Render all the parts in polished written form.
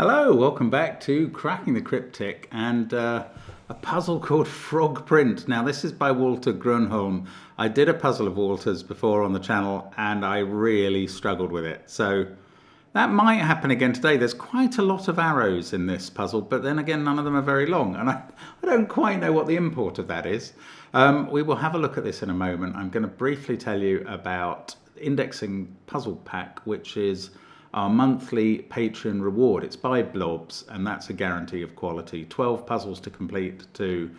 Hello, welcome back to Cracking the Cryptic and a puzzle called Frog Print. Now this is by Walter Grunholm. I did a puzzle of Walter's before on the channel and I really struggled with it. So that might happen again today. There's quite a lot of arrows in this puzzle, but then again none of them are very long and I don't quite know what the import of that is. We will have a look at this in a moment. I'm going to briefly tell you about Indexing Puzzle Pack, which is our monthly Patreon reward. It's by Blobs and that's a guarantee of quality. 12 puzzles to complete to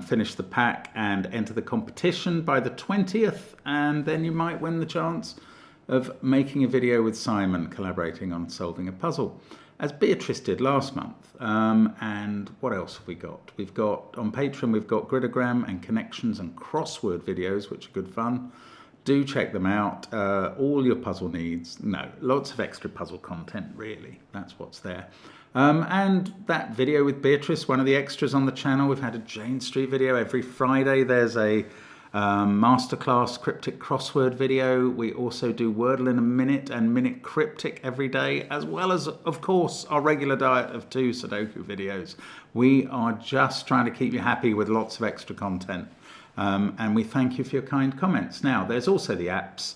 finish the pack and enter the competition by the 20th, and then you might win the chance of making a video with Simon collaborating on solving a puzzle, as Beatrice did last month. And what else have we got? We've got, on Patreon, we've got gridogram and connections and crossword videos, which are good fun. Do check them out. All your puzzle needs. No, lots of extra puzzle content, really. That's what's there. And that video with Beatrice, one of the extras on the channel. We've had a Jane Street video every Friday. There's a masterclass cryptic crossword video. We also do Wordle in a Minute and Minute Cryptic every day, as well as, of course, our regular diet of 2 Sudoku videos. We are just trying to keep you happy with lots of extra content. And we thank you for your kind comments. Now, there's also the apps,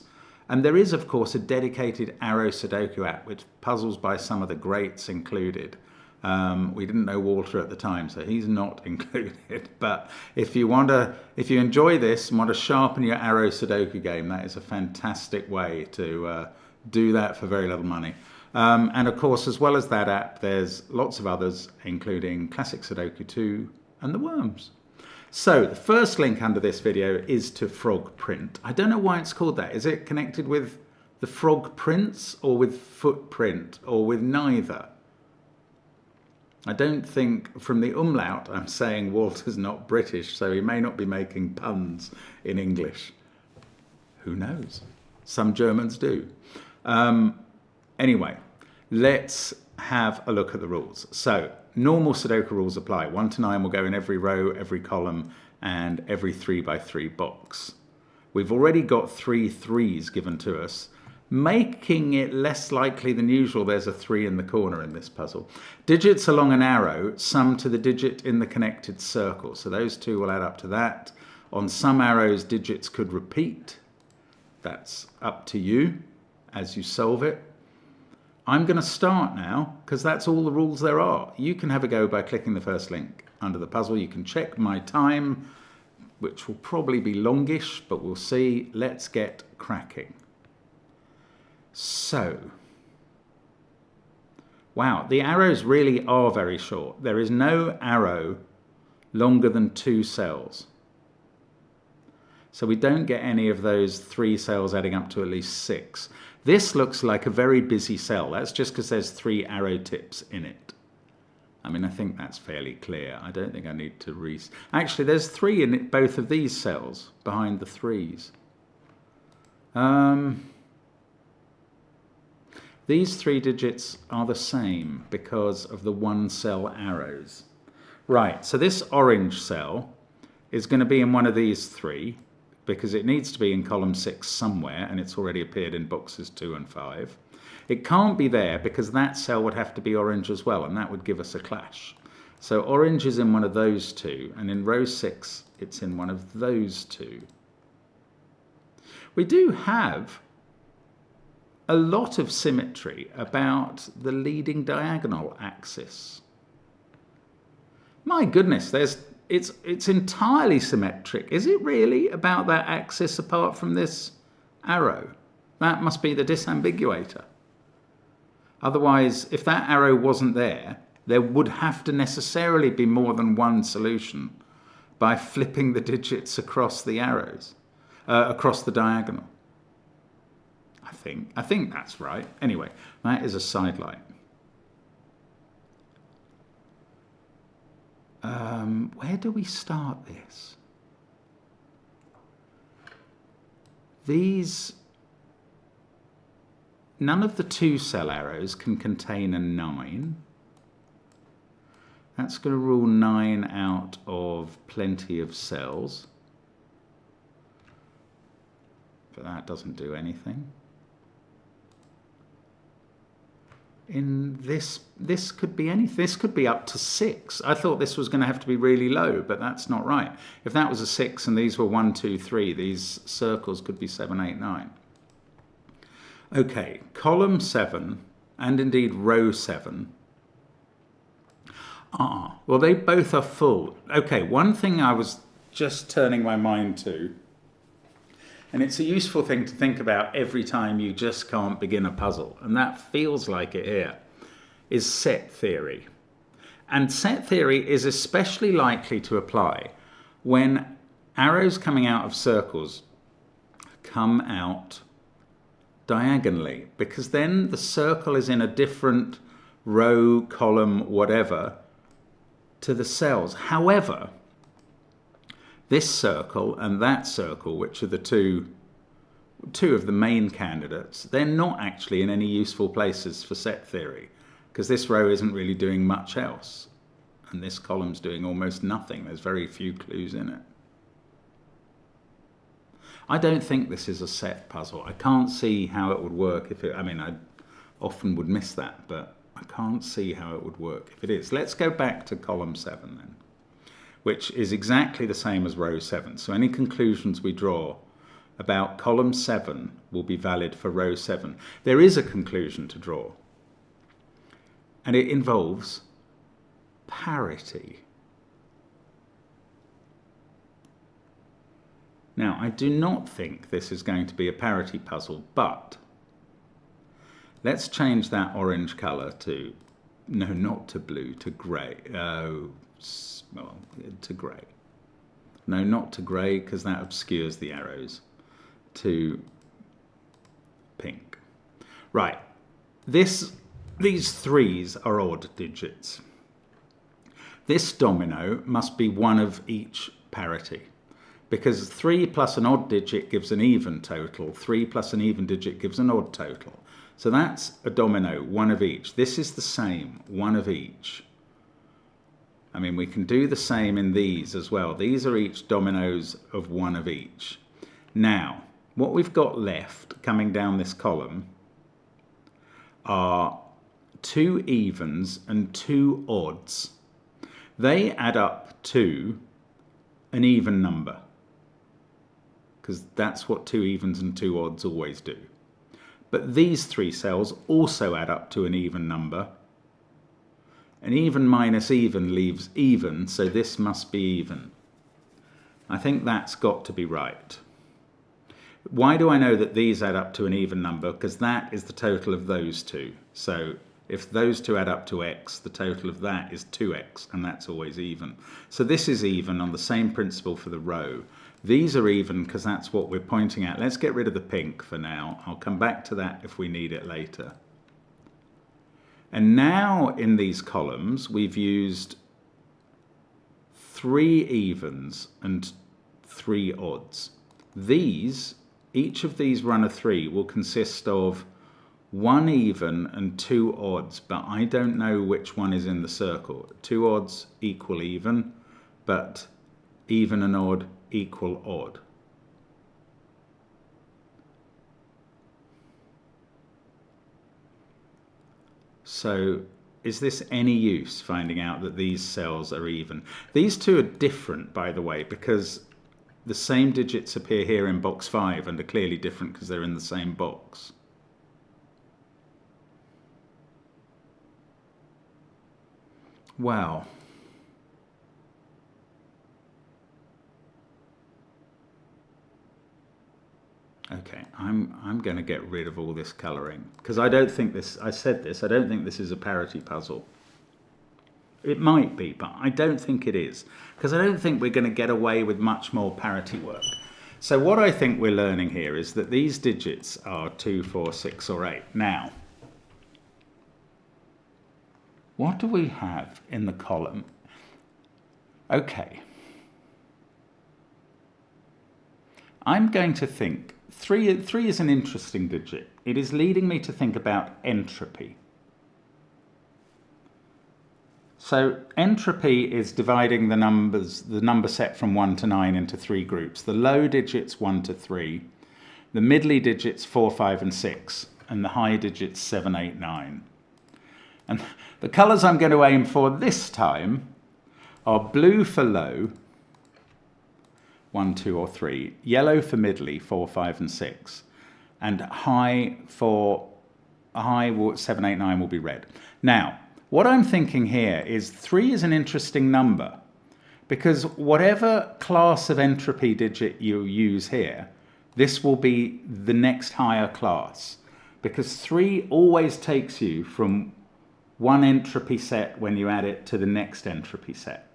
and there is, of course, a dedicated Arrow Sudoku app with puzzles by some of the greats included. We didn't know Walter at the time, so he's not included. But if you enjoy this and want to sharpen your Arrow Sudoku game, that is a fantastic way to do that for very little money. And of course, as well as that app, there's lots of others, including Classic Sudoku 2 and the Worms. So the first link under this video is to Frog Print. I don't know why it's called that. Is it connected with the Frog Prints or with Footprint or with neither? I don't think from the umlaut I'm saying Walter's not British, so he may not be making puns in English. Who knows? Some Germans do. Anyway, let's have a look at the rules. So normal Sudoku rules apply. 1 to 9 will go in every row, every column, and every 3x3 box. We've already got 3 3s given to us, making it less likely than usual there's a 3 in the corner in this puzzle. Digits along an arrow sum to the digit in the connected circle. So those 2 will add up to that. On some arrows, digits could repeat. That's up to you as you solve it. I'm going to start now because that's all the rules there are. You can have a go by clicking the first link under the puzzle. You can check my time, which will probably be longish, but we'll see. Let's get cracking. So, wow, the arrows really are very short. There is no arrow longer than 2 cells. So we don't get any of those 3 cells adding up to at least 6. This looks like a very busy cell. That's just because there's 3 arrow tips in it. I mean, I think that's fairly clear. I don't think I need to Actually, there's 3 in it, both of these cells behind the 3s. These 3 digits are the same because of the 1 cell arrows. Right, so this orange cell is going to be in one of these 3. Because it needs to be in column 6 somewhere, and it's already appeared in boxes 2 and 5. It can't be there because that cell would have to be orange as well, and that would give us a clash. So orange is in one of those 2, and in row 6, it's in one of those 2. We do have a lot of symmetry about the leading diagonal axis. My goodness, it's entirely symmetric. Is it really about that axis apart from this arrow? That must be the disambiguator. Otherwise, if that arrow wasn't there, there would have to necessarily be more than one solution by flipping the digits across the arrows, across the diagonal. I think that's right. Anyway, that is a sidelight. Where do we start this? None of the 2 cell arrows can contain a 9. That's going to rule 9 out of plenty of cells. But that doesn't do anything. in this could be anything. This could be up to 6. I thought this was going to have to be really low, but that's not right. If that was a 6 and these were 1, 2, 3, these circles could be 7, 8, 9. Okay, column 7 and indeed row 7. Well, they both are full. Okay, one thing I was just turning my mind to, and it's a useful thing to think about every time you just can't begin a puzzle, and that feels like it here, is set theory. And set theory is especially likely to apply when arrows coming out of circles come out diagonally, because then the circle is in a different row, column, whatever, to the cells. However, this circle and that circle, which are the two of the main candidates, they're not actually in any useful places for set theory, because this row isn't really doing much else, and this column's doing almost nothing. There's very few clues in it. I don't think this is a set puzzle. I can't see how it would work if it, I mean, I often would miss that, but I can't see how it would work if it is. Let's go back to column 7 then, which is exactly the same as row 7. So any conclusions we draw about column 7 will be valid for row 7. There is a conclusion to draw, and it involves parity. Now, I do not think this is going to be a parity puzzle, but let's change that orange colour to, no, not to blue, to grey. Oh, well, to grey. No, not to grey, because that obscures the arrows. To pink. Right, these 3s are odd digits. This domino must be one of each parity, because 3 plus an odd digit gives an even total. 3 plus an even digit gives an odd total. So that's a domino, one of each. This is the same, one of each. I mean, we can do the same in these as well. These are each dominoes of one of each. Now, what we've got left coming down this column are 2 evens and 2 odds. They add up to an even number, because that's what 2 evens and 2 odds always do. But these 3 cells also add up to an even number. An even minus even leaves even, so this must be even. I think that's got to be right. Why do I know that these add up to an even number? Because that is the total of those 2. So if those 2 add up to x, the total of that is 2x, and that's always even. So this is even on the same principle for the row. These are even because that's what we're pointing at. Let's get rid of the pink for now. I'll come back to that if we need it later. And now in these columns, we've used 3 evens and 3 odds. These, each of these run of 3 will consist of 1 even and 2 odds, but I don't know which one is in the circle. 2 odds equal even, but even and odd equal odd. So is this any use, finding out that these cells are even? These 2 are different, by the way, because the same digits appear here in box 5 and are clearly different because they're in the same box. Wow. Okay, I'm going to get rid of all this colouring, because I don't think this, I said this, I don't think this is a parity puzzle. It might be, but I don't think it is, because I don't think we're going to get away with much more parity work. So what I think we're learning here is that these digits are 2, 4, 6 or 8. Now, what do we have in the column? Okay. I'm going to think 3 is an interesting digit. It is leading me to think about entropy. So entropy is dividing the number set from 1 to 9 into 3 groups. The low digits 1 to 3, the middly digits 4, 5 and 6, and the high digits 7, 8, 9. And the colours I'm going to aim for this time are blue for low, 1, 2 or 3, yellow for middly, 4, 5 and 6, and high for 7, 8, 9 will be red. Now, what I'm thinking here is 3 is an interesting number, because whatever class of entropy digit you use here, this will be the next higher class, because 3 always takes you from one entropy set when you add it to the next entropy set.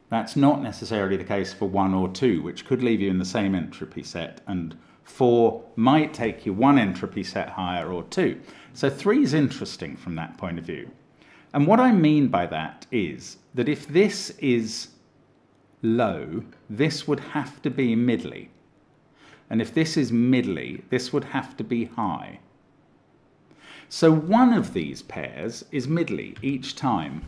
That's not necessarily the case for 1 or 2, which could leave you in the same entropy set, and 4 might take you one entropy set higher or 2. So 3 is interesting from that point of view. And what I mean by that is that if this is low, this would have to be middly. And if this is middly, this would have to be high. So one of these pairs is middly each time.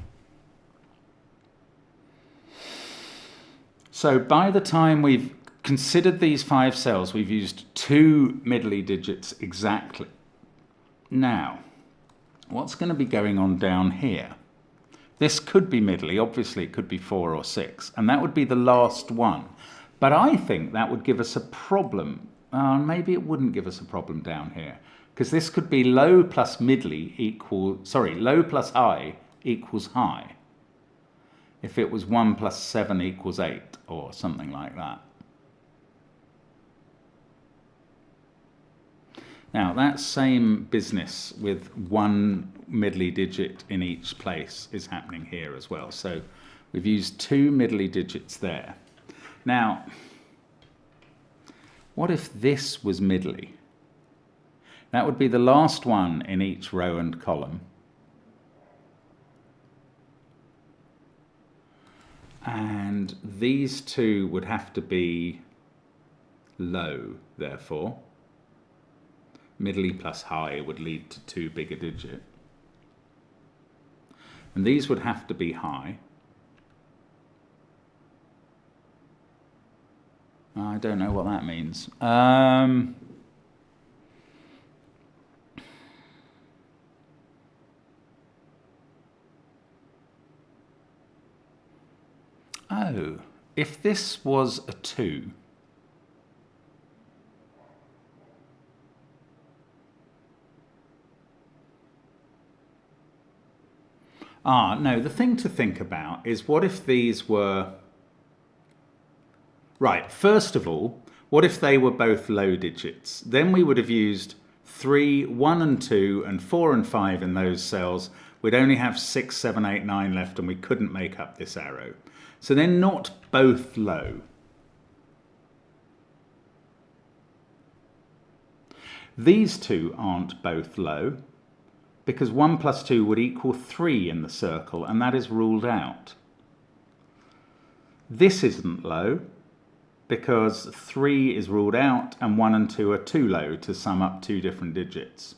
So by the time we've considered these 5 cells, we've used 2 middly digits exactly. Now, what's going to be going on down here? This could be middly, obviously it could be 4 or 6, and that would be the last one. But I think that would give us a problem. Maybe it wouldn't give us a problem down here, because this could be low plus middly low plus high equals high. If it was 1 plus 7 equals 8 or something like that. Now that same business with 1 middly digit in each place is happening here as well. So we've used 2 middly digits there. Now, what if this was middly? That would be the last one in each row and column. And these 2 would have to be low, therefore. Middly plus high would lead to 2 bigger digit. And these would have to be high. I don't know what that means. Oh, if this was a 2, no, the thing to think about is what if these were... Right, first of all, what if they were both low digits? Then we would have used 3, 1 and 2, and 4 and 5 in those cells. We'd only have 6, 7, 8, 9 left, and we couldn't make up this arrow. So they're not both low. These 2 aren't both low, because 1 plus 2 would equal 3 in the circle, and that is ruled out. This isn't low, because 3 is ruled out, and 1 and 2 are too low to sum up 2 different digits.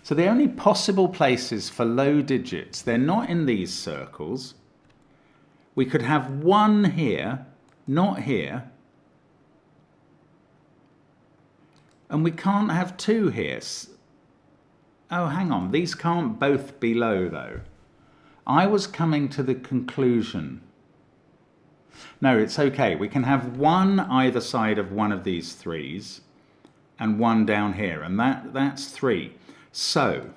So the only possible places for low digits, they're not in these circles. We could have 1 here, not here, and we can't have 2 here. Oh, hang on, these can't both be low though. I was coming to the conclusion. No, it's okay. We can have 1 either side of one of these 3s and 1 down here, and that's 3. So,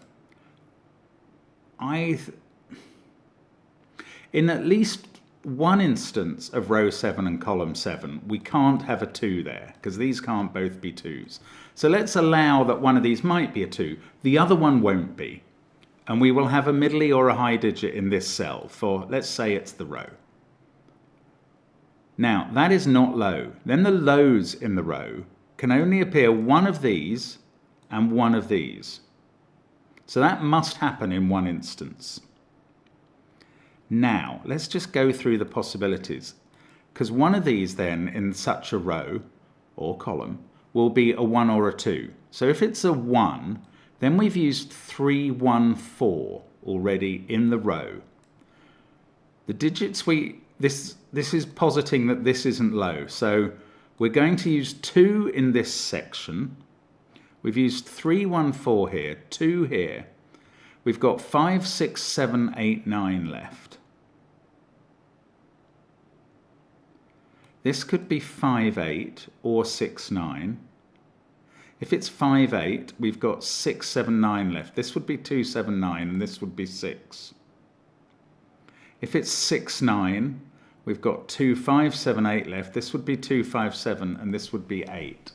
in at least one instance of row 7 and column 7, we can't have a 2 there, because these can't both be 2s. So let's allow that one of these might be a 2. The other one won't be. And we will have a middly or a high digit in this cell for, let's say it's the row. Now, that is not low. Then the lows in the row can only appear one of these and one of these. So that must happen in one instance. Now, let's just go through the possibilities, because one of these then in such a row or column will be a 1 or a 2. So if it's a 1, then we've used 3, 1, 4 already in the row. The digits this is positing that this isn't low, so we're going to use 2 in this section. We've used 3, 1, 4 here, 2 here. We've got 5, 6, 7, 8, 9 left. This could be 5, 8 or 6, 9. If it's 5, 8, we've got 6, 7, 9 left. This would be 2, 7, 9, and this would be 6. If it's 6, 9, we've got 2, 5, 7, 8 left. This would be 2, 5, 7, and this would be 8.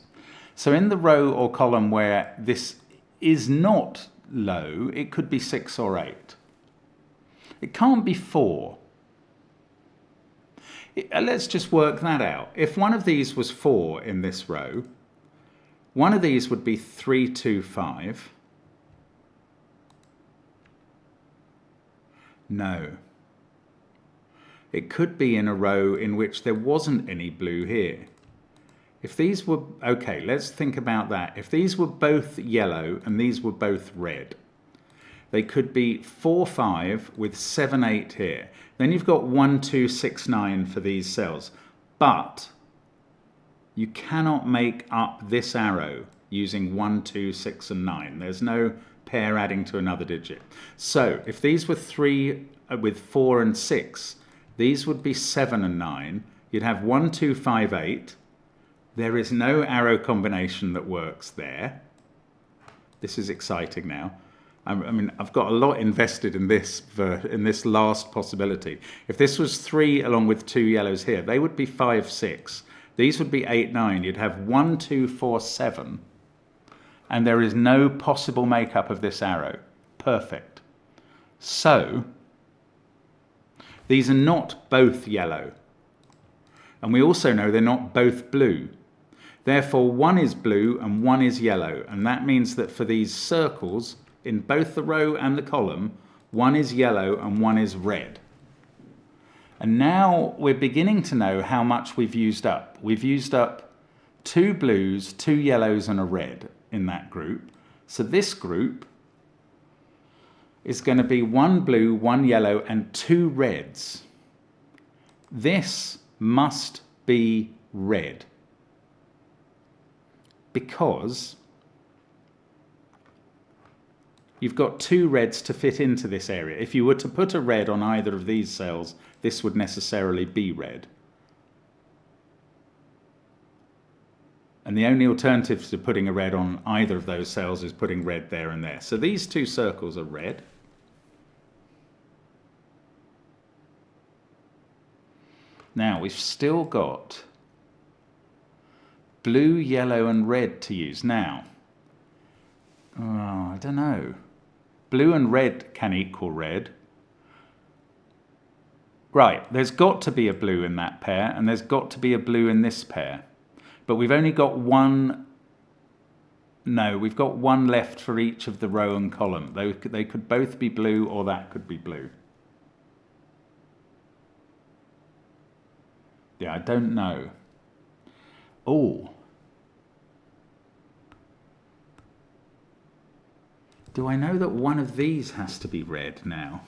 So in the row or column where this is not low, it could be 6 or 8. It can't be 4. Let's just work that out. If one of these was 4 in this row, one of these would be 3, 2, 5. No. It could be in a row in which there wasn't any blue here. If these were, okay, let's think about that. If these were both yellow and these were both red, they could be 4, 5 with 7, 8 here. Then you've got 1, 2, 6, 9 for these cells. But you cannot make up this arrow using 1, 2, 6, and 9. There's no pair adding to another digit. So if these were 3 with 4 and 6, these would be 7 and 9. You'd have 1, 2, 5, 8. There is no arrow combination that works there. This is exciting now. I mean, I've got a lot invested in this last possibility. If this was 3 along with 2 yellows here, they would be 5, 6. These would be 8, 9. You'd have 1, 2, 4, 7. And there is no possible makeup of this arrow. Perfect. So, these are not both yellow. And we also know they're not both blue. Therefore, one is blue and one is yellow. And that means that for these circles, in both the row and the column, one is yellow and one is red. And now we're beginning to know how much we've used up. We've used up 2 blues, 2 yellows and a red in that group. So this group is going to be 1 blue, 1 yellow and 2 reds. This must be red because you've got 2 reds to fit into this area. If you were to put a red on either of these cells, this would necessarily be red. And the only alternative to putting a red on either of those cells is putting red there and there. So these 2 circles are red. Now we've still got blue, yellow and red to use. Now, I don't know. Blue and red can equal red. Right, there's got to be a blue in that pair and there's got to be a blue in this pair. But we've only got one, no, we've got one left for each of the row and column. They could both be blue or that could be blue. Yeah, I don't know. Oh. Do I know that one of these has to be red now?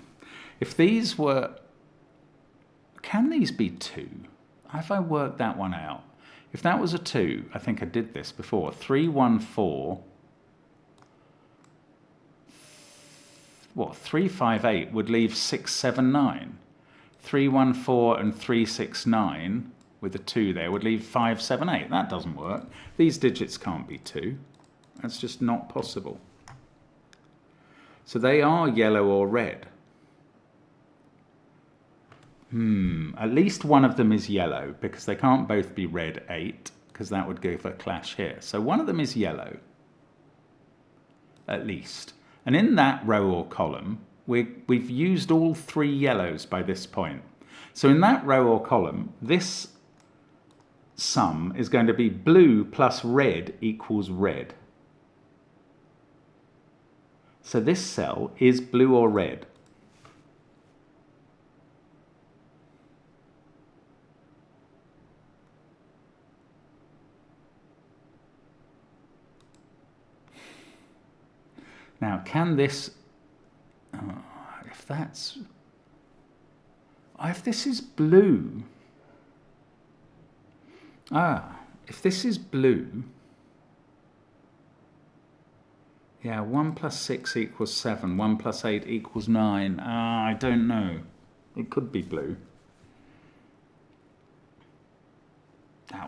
If these were, can these be 2? Have I worked that one out? If that was a 2, I think I did this before. 3, 1, 4. What, 3, 5, 8 would leave 6, 7, 9. 3, 1, 4 and 3, 6, 9 with a 2 there would leave 5, 7, 8. That doesn't work. These digits can't be 2. That's just not possible. So they are yellow or red. At least one of them is yellow because they can't both be red 8 because that would give a clash here. So one of them is yellow, at least. And in that row or column, we've used all 3 yellows by this point. So in that row or column, this sum is going to be blue plus red equals red. So this cell is blue or red. Now, can this, if this is blue, if this is blue, Yeah, 1 plus 6 equals 7. 1 plus 8 equals 9. I don't know. It could be blue.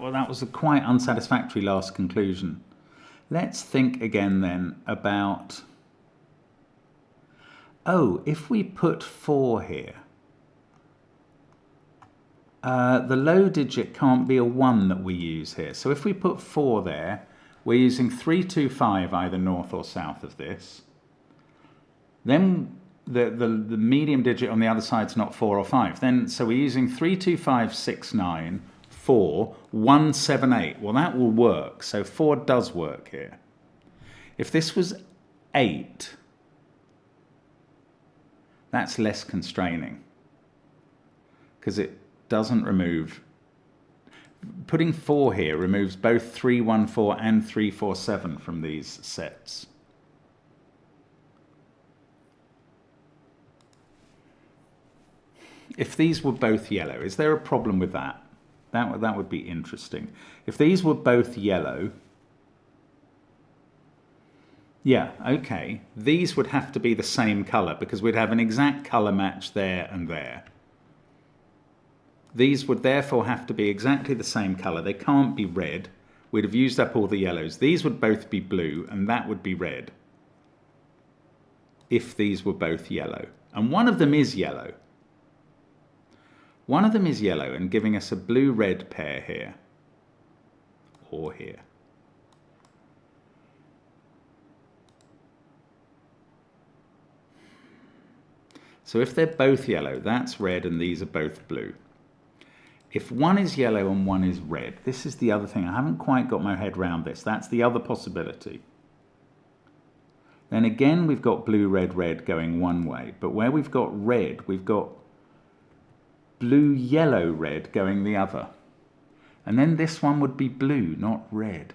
Well, that was a quite unsatisfactory last conclusion. Let's think again then about... Oh, if we put 4 here, the low digit can't be a 1 that we use here. So if we put 4 there, we're using 3, 2, 5 either north or south of this. Then the medium digit on the other side's not 4 or 5. Then, so we're using 3, 2, 5, 6, 9, 4, 1, 7, 8. Well, that will work. So 4 does work here. If this was 8, that's less constraining because it doesn't remove. Putting 4 here removes both 3, 1, 4 and 3, 4, 7 from these sets. If these were both yellow, is there a problem with that? That would be interesting. If these were both yellow, yeah, okay, these would have to be the same color because we'd have an exact color match there and there. These would therefore have to be exactly the same color. They can't be red. We'd have used up all the yellows. These would both be blue and that would be red if these were both yellow. And one of them is yellow. One of them is yellow and giving us a blue-red pair here or here. So if they're both yellow, that's red and these are both blue. If one is yellow and one is red, this is the other thing. I haven't quite got my head around this. That's the other possibility. Then again, we've got blue, red, red going one way. But where we've got red, we've got blue, yellow, red going the other. And then this one would be blue, not red.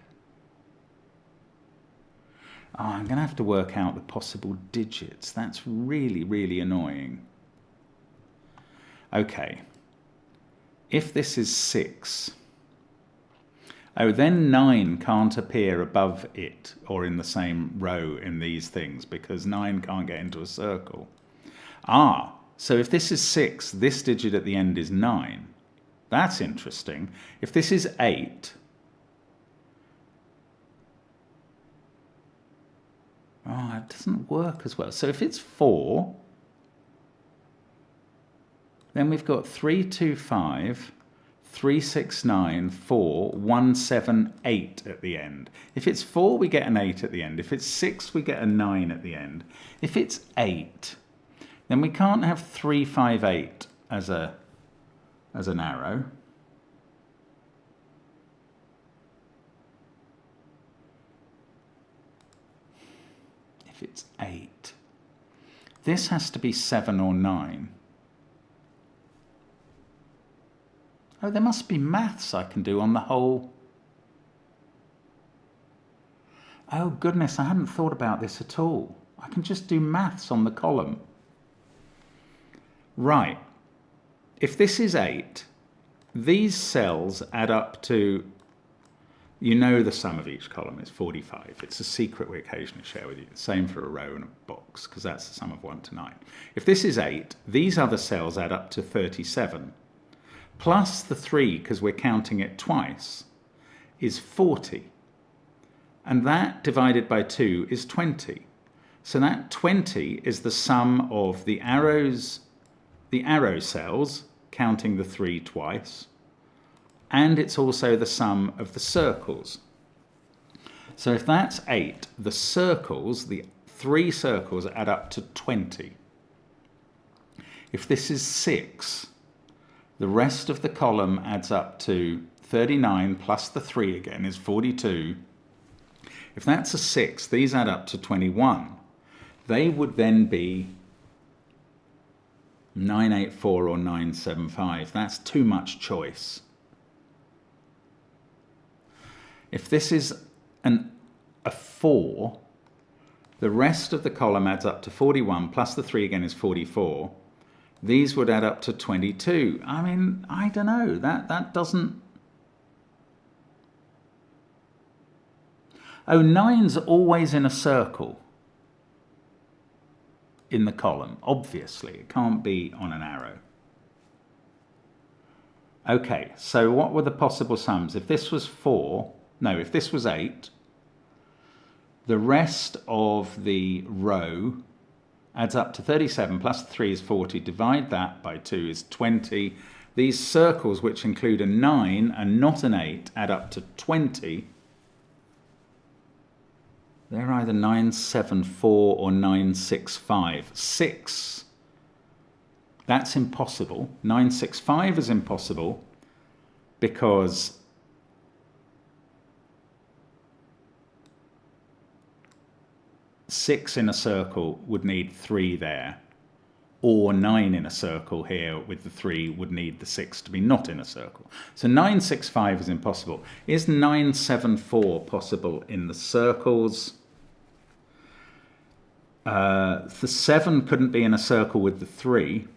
Oh, I'm going to have to work out the possible digits. That's really, really annoying. Okay. If this is 6, oh, then 9 can't appear above it or in the same row in these things because 9 can't get into a circle. Ah, so if this is 6, this digit at the end is 9. That's interesting. If this is 8, oh, it doesn't work as well. So if it's 4, then we've got 3, 2, 5, 3, 6, 9, 4, 1, 7, 8 at the end. If it's 4, we get an 8 at the end. If it's 6, we get a 9 at the end. If it's 8, then we can't have 3, 5, 8 as an arrow. If it's 8, this has to be 7 or 9. Oh, there must be maths I can do on the whole. Oh, goodness, I hadn't thought about this at all. I can just do maths on the column. Right. If this is 8, these cells add up to, you know the sum of each column is 45. It's a secret we occasionally share with you. Same for a row and a box, because that's the sum of 1 to 9. If this is 8, these other cells add up to 37. Plus the 3, because we're counting it twice, is 40. And that divided by 2 is 20. So that 20 is the sum of the arrow cells, counting the 3 twice, and it's also the sum of the circles. So if that's 8, the circles, the 3 circles add up to 20. If this is 6, the rest of the column adds up to 39 plus the 3 again is 42. If that's a 6, these add up to 21. They would then be 984 or 975. That's too much choice. If this is a 4, the rest of the column adds up to 41 plus the 3 again is 44. These would add up to 22. I mean, I don't know. That doesn't... Oh, 9's always in a circle. in the column. Obviously, it can't be on an arrow. Okay, so what were the possible sums? If this was 4, no, if this was 8, the rest of the row adds up to 37 plus 3 is 40. Divide that by 2 is 20. These circles, which include a 9 and not an 8, add up to 20. They're either 974 or 965. 6. That's impossible. 965 is impossible because six in a circle would need 3 there, or 9 in a circle here with the 3 would need the 6 to be not in a circle. So 965 is impossible. Is 974 possible in the circles? The 7 couldn't be in a circle with the 3.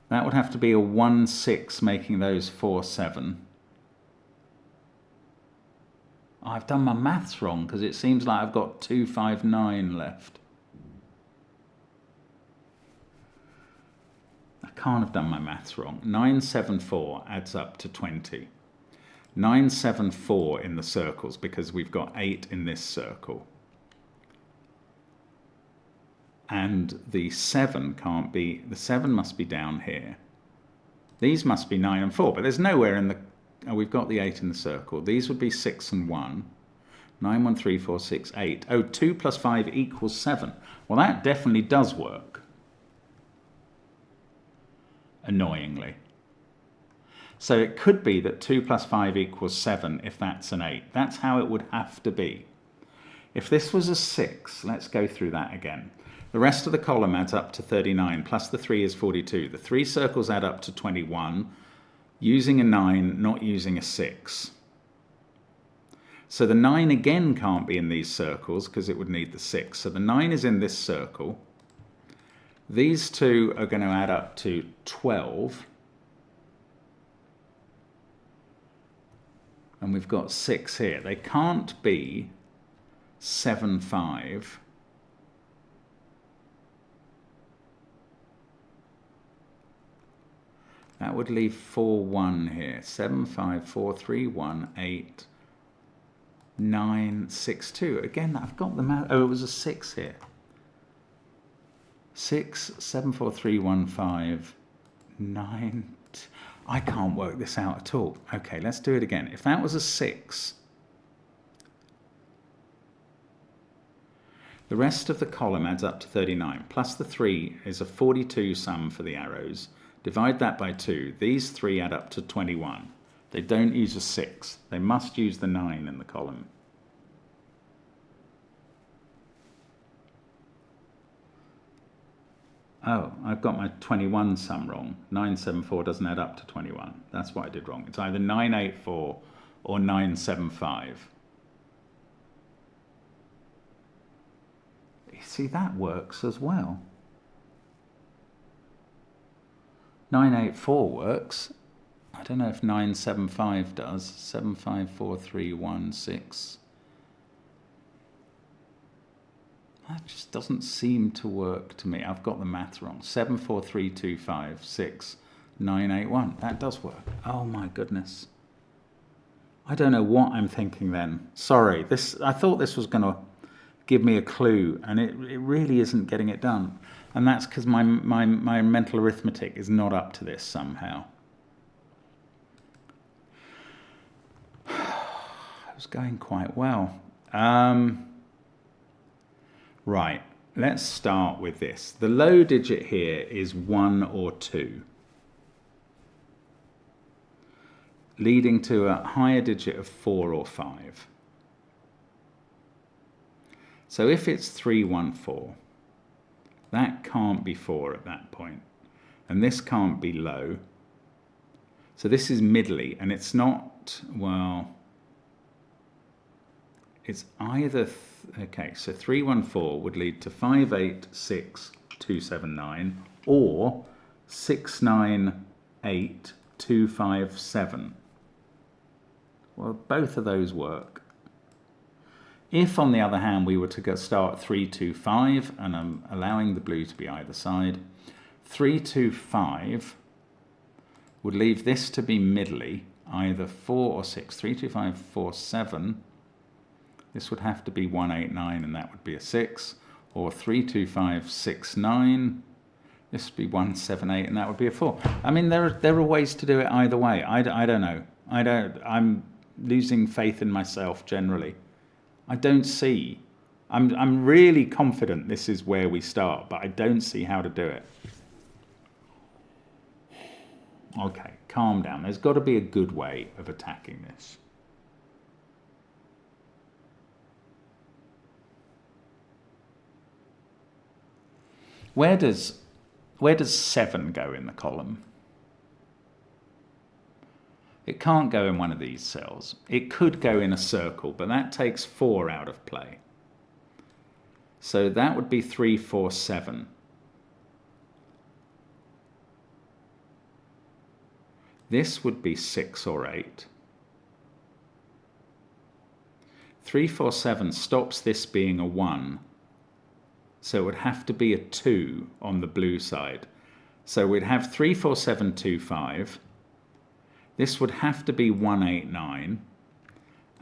That would have to be a 1, 6, making those 4, 7. I've done my maths wrong because it seems like I've got 2, 5, 9 left. I can't have done my maths wrong. 974 adds up to 20. 974 in the circles because we've got 8 in this circle. And the 7 can't be, the 7 must be down here. These must be 9 and 4, but there's nowhere in the, oh, we've got the 8 in the circle. These would be 6 and 1. 9, 1, 3, 4, 6, 8. Oh, 2 plus 5 equals 7. Well, that definitely does work. Annoyingly. So it could be that 2 plus 5 equals 7 if that's an 8. That's how it would have to be. If this was a 6, let's go through that again. The rest of the column adds up to 39, plus the 3 is 42. The 3 circles add up to 21, using a 9, not using a 6. So the 9 again can't be in these circles because it would need the 6. So the 9 is in this circle. These two are going to add up to 12. And we've got 6 here. They can't be 7, 5. That would leave 4, 1 here. 7, 5, 4, 3, 1, 8, 9, 6, 2. Again, I've got the math. Oh, it was a 6 here. 6, 7, 4, 3, 1, 5, 9. I can't work this out at all. Okay, let's do it again. If that was a 6, the rest of the column adds up to 39. Plus the 3 is a 42 sum for the arrows. Divide that by 2. These 3 add up to 21. They don't use a 6. They must use the 9 in the column. Oh, I've got my 21 sum wrong. 974 doesn't add up to 21. That's what I did wrong. It's either 984 or 975. You see, that works as well. 984 works. I don't know if 975 does. 754316. That just doesn't seem to work to me. I've got the math wrong. 743256 That does work. Oh my goodness. I don't know what I'm thinking then. Sorry. I thought this was going to give me a clue, and it really isn't getting it done. And that's because my mental arithmetic is not up to this somehow. It was going quite well. Right, let's start with this. The low digit here is 1 or 2, leading to a higher digit of 4 or 5. So if it's 314, that can't be 4 at that point, and this can't be low. So this is middly, and it's not, well, it's either, okay, so 314 would lead to 586279 or 698257. Well, both of those work. If, on the other hand, we were to go start 3, 2, 5, and I'm allowing the blue to be either side, 3, 2, 5 would leave this to be middly, either 4 or 6. 3, 2, 5, 4, 7. This would have to be 1, 8, 9, and that would be a 6. Or 3, 2, 5, 6, 9. This would be 1, 7, 8, and that would be a 4. I mean, there are ways to do it either way. I don't know. I'm losing faith in myself generally. I don't see. I'm really confident this is where we start, but I don't see how to do it. Okay, calm down. There's got to be a good way of attacking this. Where does 7 go in the column? It can't go in one of these cells. It could go in a circle, but that takes 4 out of play. So that would be 3, 4, 7. This would be 6 or 8. 3, 4, 7 stops this being a 1. So it would have to be a 2 on the blue side. So we'd have 3, 4, 7, 2, 5. This would have to be 1, 8, 9.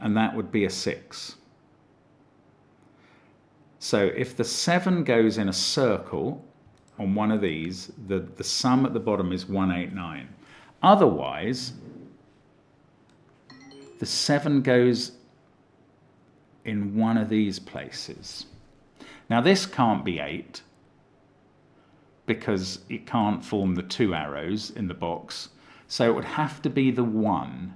And that would be a 6. So if the 7 goes in a circle on one of these, the sum at the bottom is 1, 8, 9. Otherwise, the 7 goes in one of these places. Now this can't be 8 because it can't form the 2 arrows in the box. So it would have to be the 1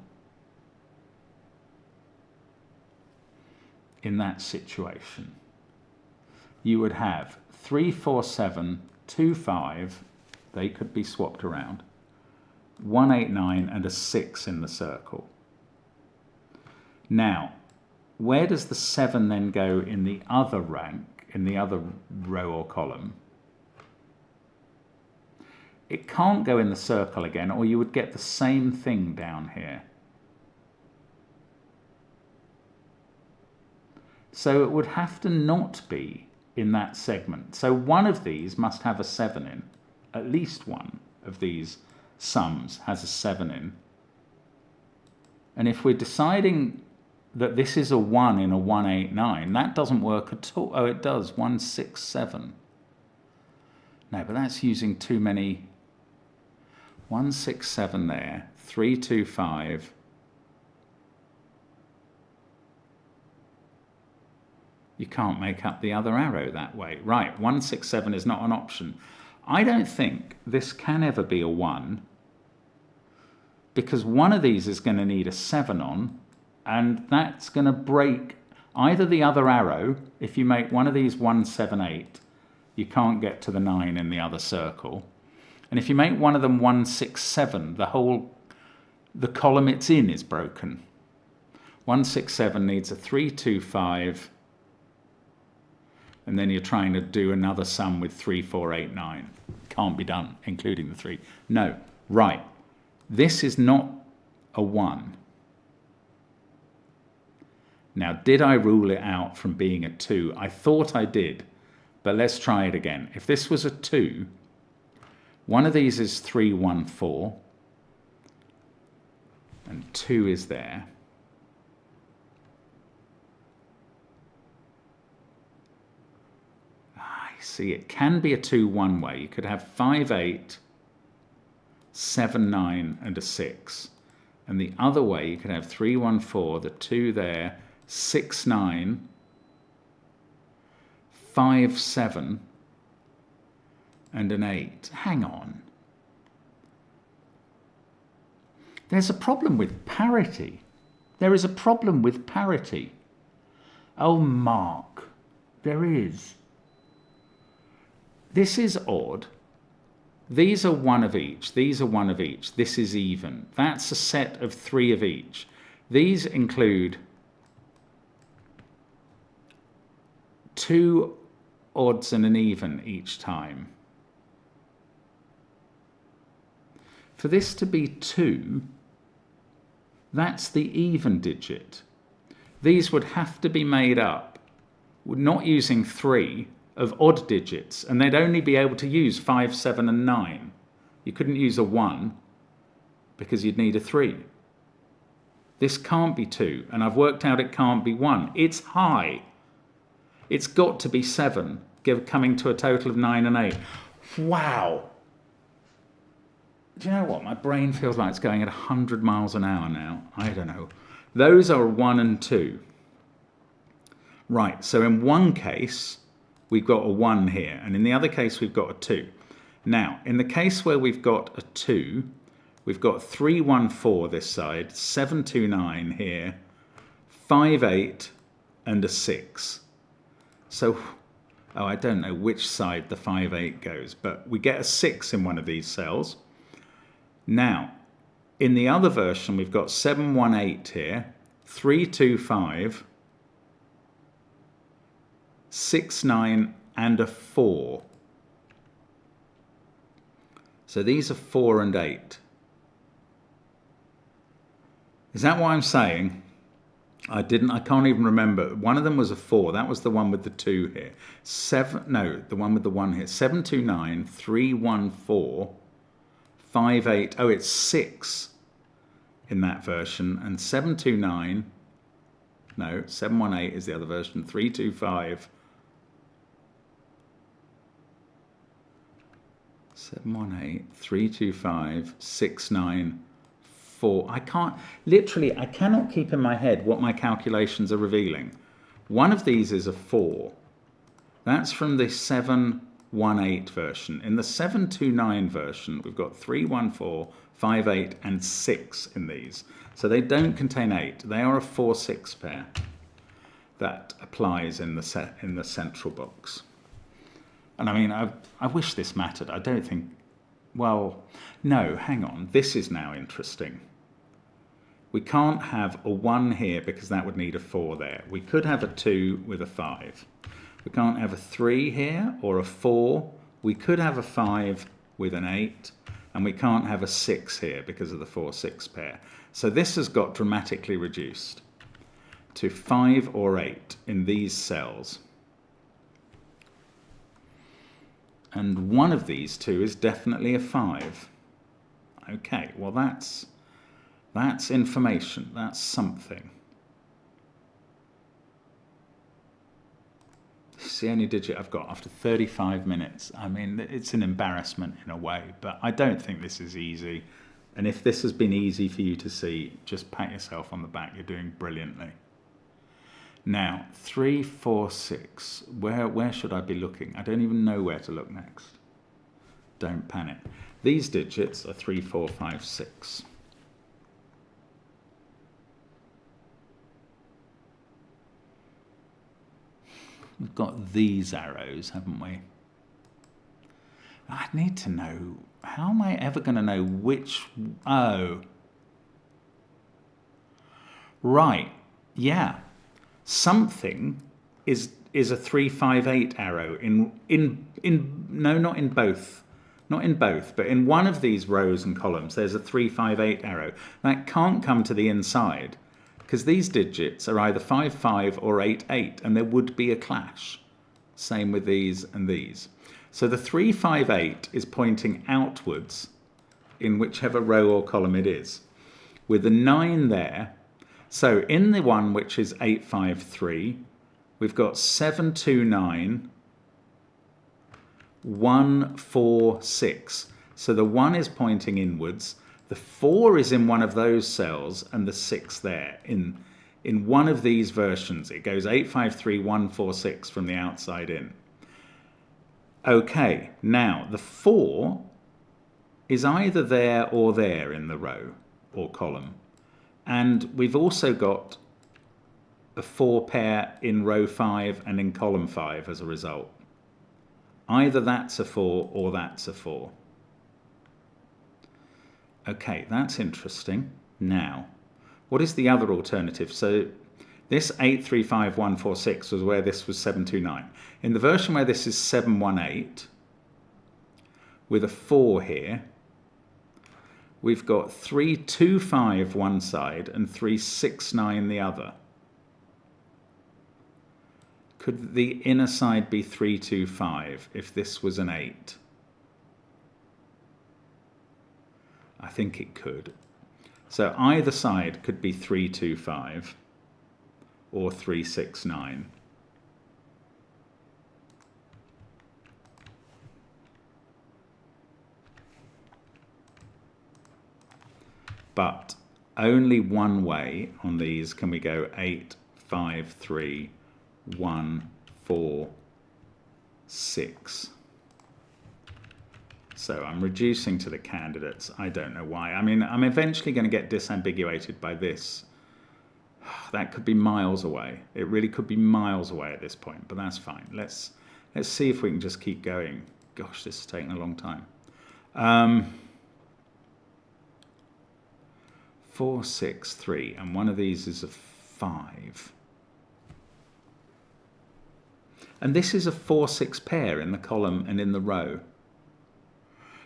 in that situation. You would have 3, 4, 7, 2, 5. They could be swapped around. 1, 8, 9 and a 6 in the circle. Now, where does the 7 then go in the other rank, in the other row or column? It can't go in the circle again, or you would get the same thing down here. So it would have to not be in that segment. So one of these must have a 7 in. At least one of these sums has a 7 in. And if we're deciding that this is a 1 in a 1, 8, 9, that doesn't work at all. Oh, it does. 1, 6, 7. No, but that's using too many. 1, 6, 7 there. 3, 2, 5. You can't make up the other arrow that way. Right, 1, 6, 7 is not an option. I don't think this can ever be a 1, because one of these is going to need a 7 on, and that's going to break either the other arrow. If you make one of these 1, 7, 8, you can't get to the 9 in the other circle. And if you make one of them 1, 6, 7, the column it's in is broken. 1, 6, 7 needs a 3, 2, 5, and then you're trying to do another sum with 3, 4, 8, 9. Can't be done, including the 3. No, right. This is not a 1. Now, did I rule it out from being a 2? I thought I did, but let's try it again. If this was a 2, one of these is 3, 1, 4, and 2 is there. See, it can be a 2 one way. You could have 5, 8, 7, 9, and a 6. And the other way, you could have 3, 1, 4, the 2 there, 6, 9, 5, 7, and an 8. Hang on. There's a problem with parity. There is a problem with parity. Oh, Mark, there is. This is odd. These are 1 of each. These are 1 of each. This is even. That's a set of 3 of each. These include 2 odds and an even each time. For this to be 2, that's the even digit. these would have to be made up, not using 3, of odd digits, and they'd only be able to use 5, 7, and 9. You couldn't use a 1 because you'd need a 3. This can't be 2, and I've worked out it can't be 1. It's high. It's got to be 7, coming to a total of 9 and 8. Wow. Do you know what? My brain feels like it's going at 100 miles an hour now. I don't know. Those are 1 and 2. Right, so in one case, we've got a 1 here, and in the other case, we've got a 2. Now, in the case where we've got a 2, we've got 3, 1, 4 this side, 7, 2, 9 here, 5, 8, and a 6. So, oh, I don't know which side the 5, 8 goes, but we get a 6 in one of these cells. Now, in the other version, we've got 7, 1, 8 here, 3, 2, 5, 6, 9, and a 4. So these are 4 and 8. Is that what I'm saying? I can't even remember. One of them was a 4. That was the one with the 2 here. The one with the 1 here. 7, 2, 9, 3, 1, 4, 5, 8. Oh, it's 6 in that version. And 7, 2, 9. No, 7, 1, 8 is the other version. 3, 2, 5. 7, 1, 8, 3, 2, 5, 6, 9, 4. I cannot keep in my head what my calculations are revealing. One of these is a 4. That's from the 7, 1, 8 version. In the 7, 2, 9 version, we've got 3, 1, 4, 5, 8, and 6 in these. So they don't contain 8. They are a 4, 6 pair. That applies in the central box. And I mean, I wish this mattered. I don't think, well, no, hang on. This is now interesting. We can't have a 1 here because that would need a 4 there. We could have a 2 with a 5. We can't have a 3 here or a 4. We could have a 5 with an 8. And we can't have a 6 here because of the 4, 6 pair. So this has got dramatically reduced to 5 or 8 in these cells. And one of these two is definitely a 5. Okay, well that's information. That's something. It's the only digit I've got after 35 minutes. I mean, it's an embarrassment in a way, but I don't think this is easy. And if this has been easy for you to see, just pat yourself on the back. You're doing brilliantly. Now, 3, 4, 6. Where should I be looking? I don't even know where to look next. Don't panic. These digits are 3, 4, 5, 6. We've got these arrows, haven't we? I need to know, how am I ever going to know which, oh. Right, yeah. Something is a 3, 5, 8 arrow no, not in both, but in one of these rows and columns there's a 3, 5, 8 arrow. That can't come to the inside because these digits are either 5, 5 or 8, 8, and there would be a clash. Same with these and these. So the 3, 5, 8 is pointing outwards in whichever row or column it is, with the 9 there. So in the one which is 8, 5, 3, we've got 7, 2, 9, 1, 4, 6. So the 1 is pointing inwards, the 4 is in one of those cells, and the 6 there. In one of these versions, it goes 8, 5, 3, 1, 4, 6 from the outside in. Okay, now the 4 is either there or there in the row or column. And we've also got a 4 pair in row 5 and in column 5 as a result. Either that's a 4 or that's a 4. Okay, that's interesting. Now, what is the other alternative? So this 8, 3, 5, 1, 4, 6 was where this was 7, 2, 9. In the version where this is 7, 1, 8, with a 4 here, we've got 3, 2, 5 one side and 3, 6, 9 the other. Could the inner side be 325 if this was an 8? I think it could. So either side could be 325 or 369. But only one way on these can we go 8, 5, 3, 1, 4, 6. So I'm reducing to the candidates. I don't know why. I mean, I'm eventually going to get disambiguated by this. That could be miles away. It really could be miles away at this point, but that's fine. Let's see if we can just keep going. Gosh, this is taking a long time. 4, 6, 3, and one of these is a 5. And this is a 4, 6 pair in the column and in the row.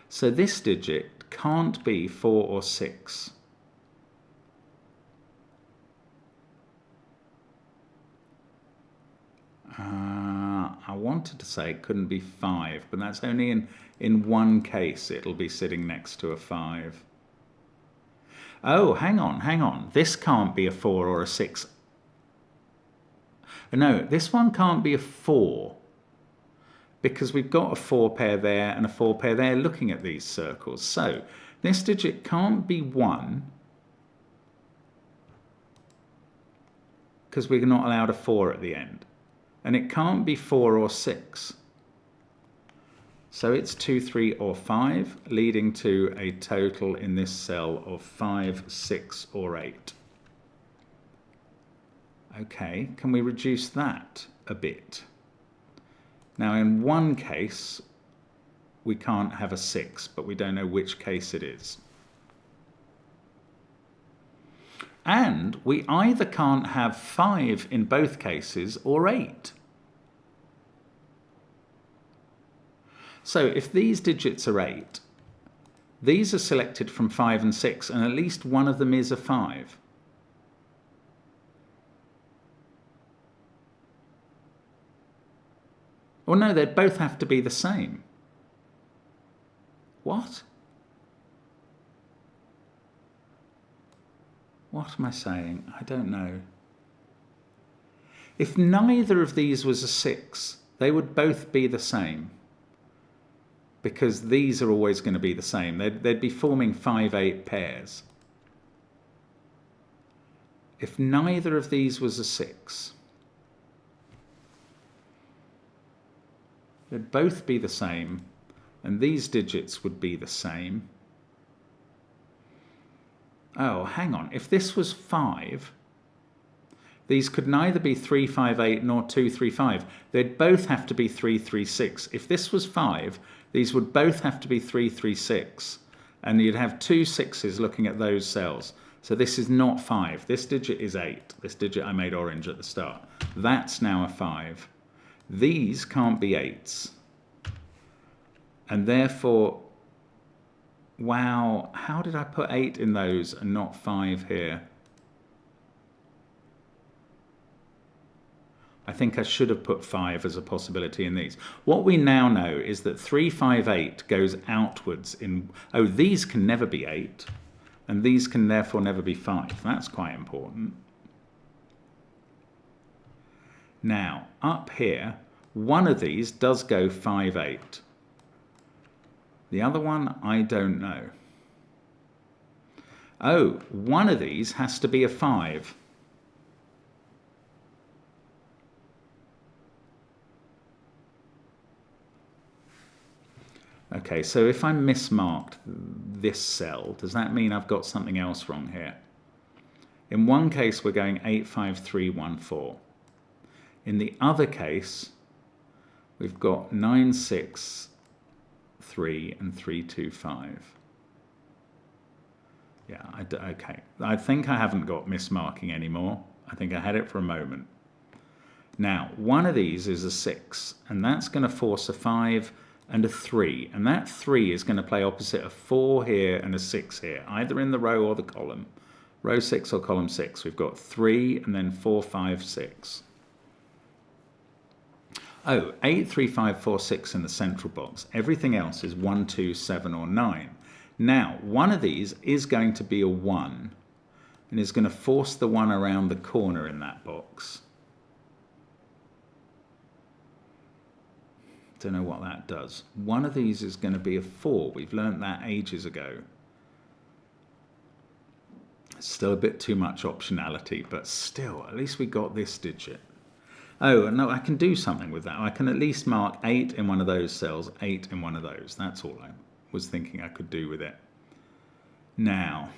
So this digit can't be 4 or 6. I wanted to say it couldn't be 5, but that's only in one case it'll be sitting next to a 5. Oh, hang on. This can't be a 4 or a 6. No, this one can't be a 4. Because we've got a 4 pair there and a 4 pair there looking at these circles. So this digit can't be 1 because we're not allowed a 4 at the end. And it can't be 4 or 6. So it's 2, 3 or 5, leading to a total in this cell of 5, 6 or 8. Okay, can we reduce that a bit? Now, in one case, we can't have a 6, but we don't know which case it is. And we either can't have 5 in both cases or 8. So if these digits are 8, these are selected from 5 and 6, and at least one of them is a 5. Or no, they'd both have to be the same. What? What am I saying? I don't know. If neither of these was a 6, they would both be the same. Because these are always going to be the same. They'd be forming 5, 8 pairs. If neither of these was a 6, they'd both be the same, and these digits would be the same. Oh, hang on. If this was 5, these could neither be 3, 5, 8 nor 2, 3, 5. They'd both have to be 3, 3, 6. If this was 5, these would both have to be 3, 3, 6. And you'd have 2 6s looking at those cells. So this is not 5. This digit is 8. This digit I made orange at the start. That's now a 5. These can't be 8s. And therefore, wow, how did I put 8 in those and not 5 here? I think I should have put 5 as a possibility in these. What we now know is that 3, 5, 8 goes outwards in... Oh, these can never be 8, and these can therefore never be 5. That's quite important. Now, up here, one of these does go 5, 8. The other one, I don't know. Oh, one of these has to be a 5. Okay, so if I mismarked this cell, does that mean I've got something else wrong here? In one case, we're going 8, 5, 3, 1, 4. In the other case, we've got 9, 6, 3, and 3, 2, 5. Yeah, okay. I think I haven't got mismarking anymore. I think I had it for a moment. Now, one of these is a 6, and that's going to force a 5 and a 3, and that 3 is going to play opposite a 4 here and a 6 here, either in the row or the column. Row 6 or column 6. We've got 3 and then 4, 5, 6. Oh, 8, 3, 5, 4, 6 in the central box. Everything else is 1, 2, 7 or 9. Now, one of these is going to be a 1 and is going to force the 1 around the corner in that box. Don't know what that does. One of these is going to be a 4. We've learnt that ages ago. It's still a bit too much optionality, but still, at least we got this digit. Oh, no, I can do something with that. I can at least mark 8 in one of those cells, 8 in one of those. That's all I was thinking I could do with it. Now,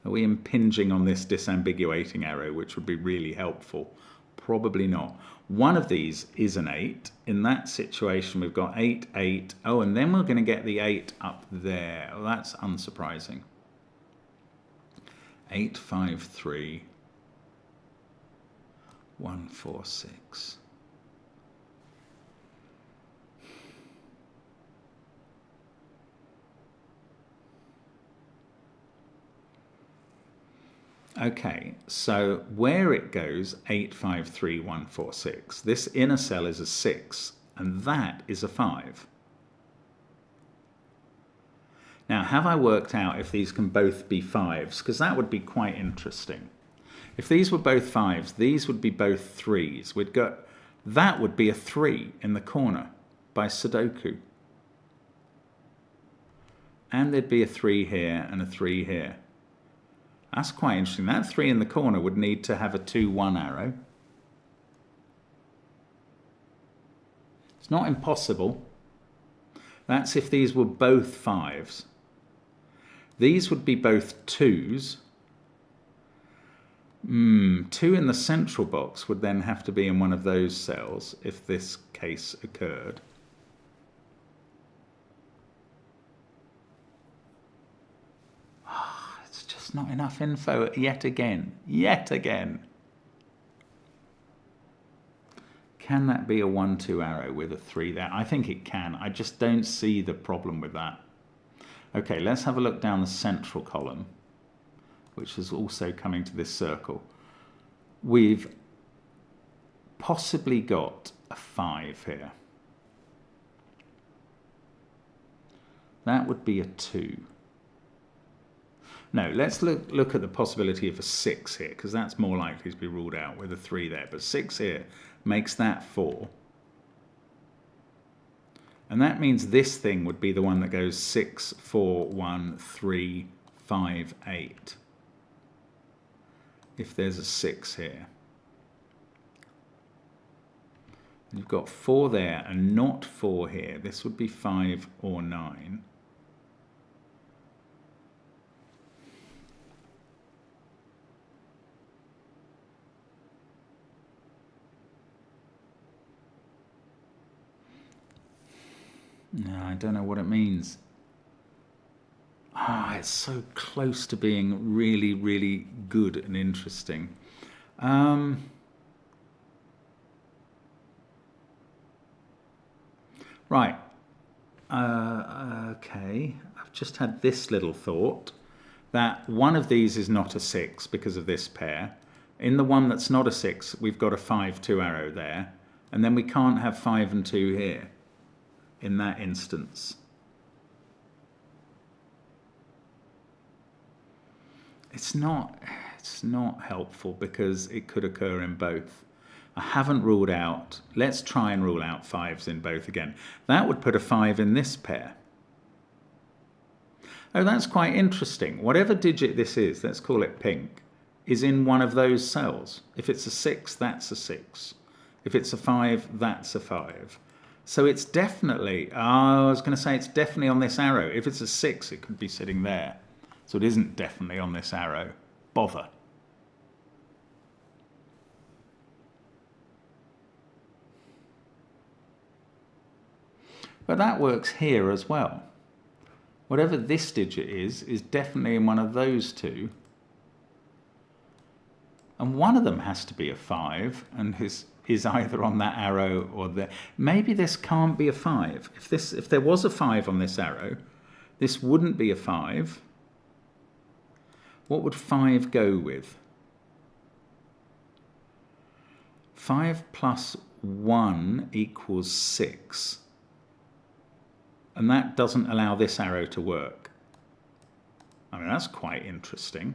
are we impinging on this disambiguating arrow, which would be really helpful? Probably not. One of these is an 8. In that situation, we've got 8, 8. Oh, and then we're going to get the 8 up there. Well, that's unsurprising. 8, 5, 3, 1, 4, 6. Okay, so where it goes, 8, 5, 3, 1, 4, 6, this inner cell is a 6, and that is a 5. Now, have I worked out if these can both be 5s? Because that would be quite interesting. If these were both 5s, these would be both 3s. We'd got, that would be a 3 in the corner by Sudoku. And there'd be a 3 here and a 3 here. That's quite interesting. That 3 in the corner would need to have a 2, 1 arrow. It's not impossible. That's if these were both 5s. These would be both 2s. 2 in the central box would then have to be in one of those cells if this case occurred. It's just not enough info yet again. Yet again. Can that be a 1, 2 arrow with a 3 there? I think it can. I just don't see the problem with that. Okay, let's have a look down the central column, which is also coming to this circle. We've possibly got a 5 here. That would be a 2. No, let's look at the possibility of a 6 here, because that's more likely to be ruled out with a 3 there. But 6 here makes that 4. And that means this thing would be the one that goes 6, 4, 1, 3, 5, 8. If there's a 6 here. You've got 4 there and not 4 here. This would be 5 or 9. No, I don't know what it means. It's so close to being really, really good and interesting. Right. Okay. I've just had this little thought that one of these is not a 6 because of this pair. In the one that's not a 6, we've got a 5, 2 arrow there. And then we can't have 5 and 2 here. In that instance. It's not helpful because it could occur in both. I haven't ruled out, let's try and rule out 5s in both again. That would put a 5 in this pair. Oh, that's quite interesting. Whatever digit this is, let's call it pink, is in one of those cells. If it's a 6, that's a 6. If it's a 5, that's a 5. So it's definitely, I was going to say it's definitely on this arrow. If it's a 6, it could be sitting there. So it isn't definitely on this arrow. Bother. But that works here as well. Whatever this digit is definitely in one of those two. And one of them has to be a 5 and is either on that arrow or there. Maybe this can't be a 5. If there was a 5 on this arrow, this wouldn't be a 5. What would 5 go with? 5 plus 1 equals 6. And that doesn't allow this arrow to work. I mean, that's quite interesting.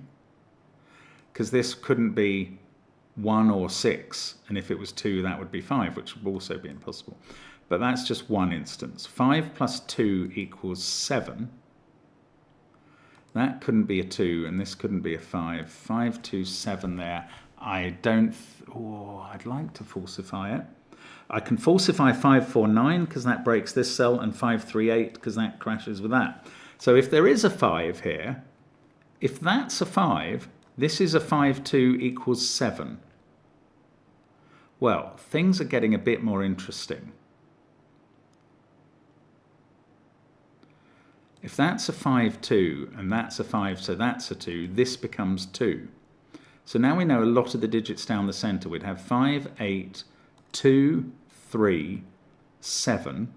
Because this couldn't be 1 or 6. And if it was 2, that would be 5, which would also be impossible. But that's just one instance. 5 plus 2 equals 7. That couldn't be a 2, and this couldn't be a 5. 5, 2, 7 there. I don't... I'd like to falsify it. I can falsify 5, 4, 9 because that breaks this cell, and 5, 3, 8 because that crashes with that. So if there is a 5 here, if that's a 5, this is a 5, 2 equals 7. Well, things are getting a bit more interesting. If that's a 5, 2, and that's a 5, so that's a 2, this becomes 2. So now we know a lot of the digits down the centre. We'd have 5, 8, 2, 3, 7.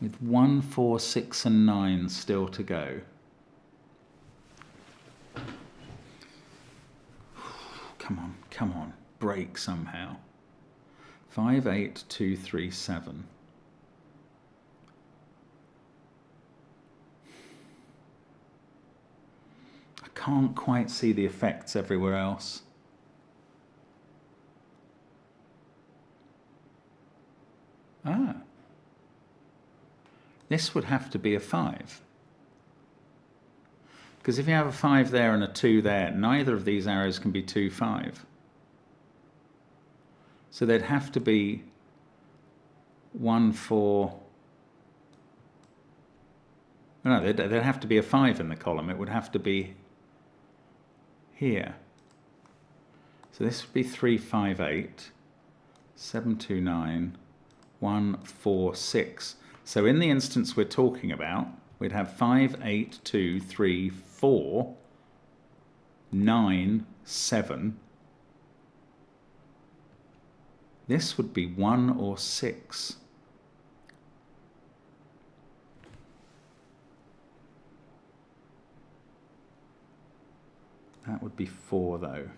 With 1, 4, 6, and 9 still to go. Come on, break somehow. 5, 8, 2, 3, 7. I can't quite see the effects everywhere else. This would have to be a 5. Because if you have a 5 there and a 2 there, neither of these arrows can be 2, 5. So they'd have to be 1, 4... No, there'd have to be a 5 in the column. It would have to be here. So this would be 3, 5, 8, 7, 2, 9, 1, 4, 6. So in the instance we're talking about, we'd have 5, 8, 2, 3, 4, 9, 7. This would be 1 or 6. That would be 4 though.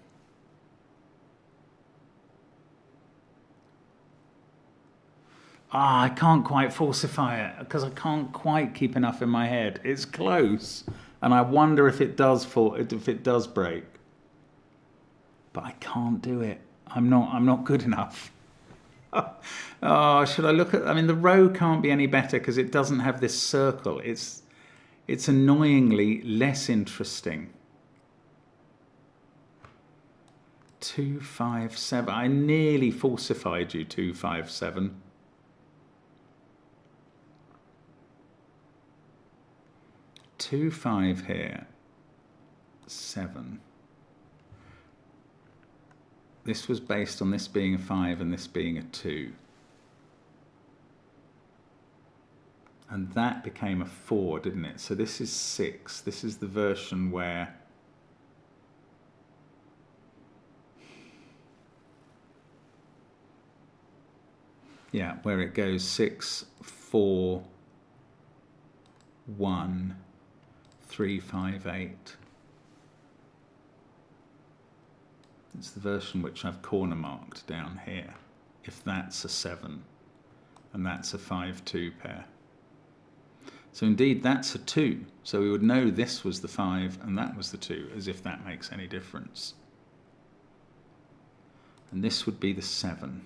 I can't quite falsify it because I can't quite keep enough in my head. It's close, and I wonder if it does break. But I can't do it. I'm not good enough. Oh, should I look at? I mean, the row can't be any better because it doesn't have this circle. It's annoyingly less interesting. 2, 5, 7. I nearly falsified you. 2, 5, 7. Two, 5 here, 7. This was based on this being a 5 and this being a 2. And that became a 4, didn't it? So this is 6. This is the version where where it goes 6, 4, 1, 3, 5, 8. It's the version which I've corner marked down here. If that's a 7 and that's a 5, 2 pair. So indeed that's a 2. So we would know this was the 5 and that was the 2, as if that makes any difference. And this would be the 7.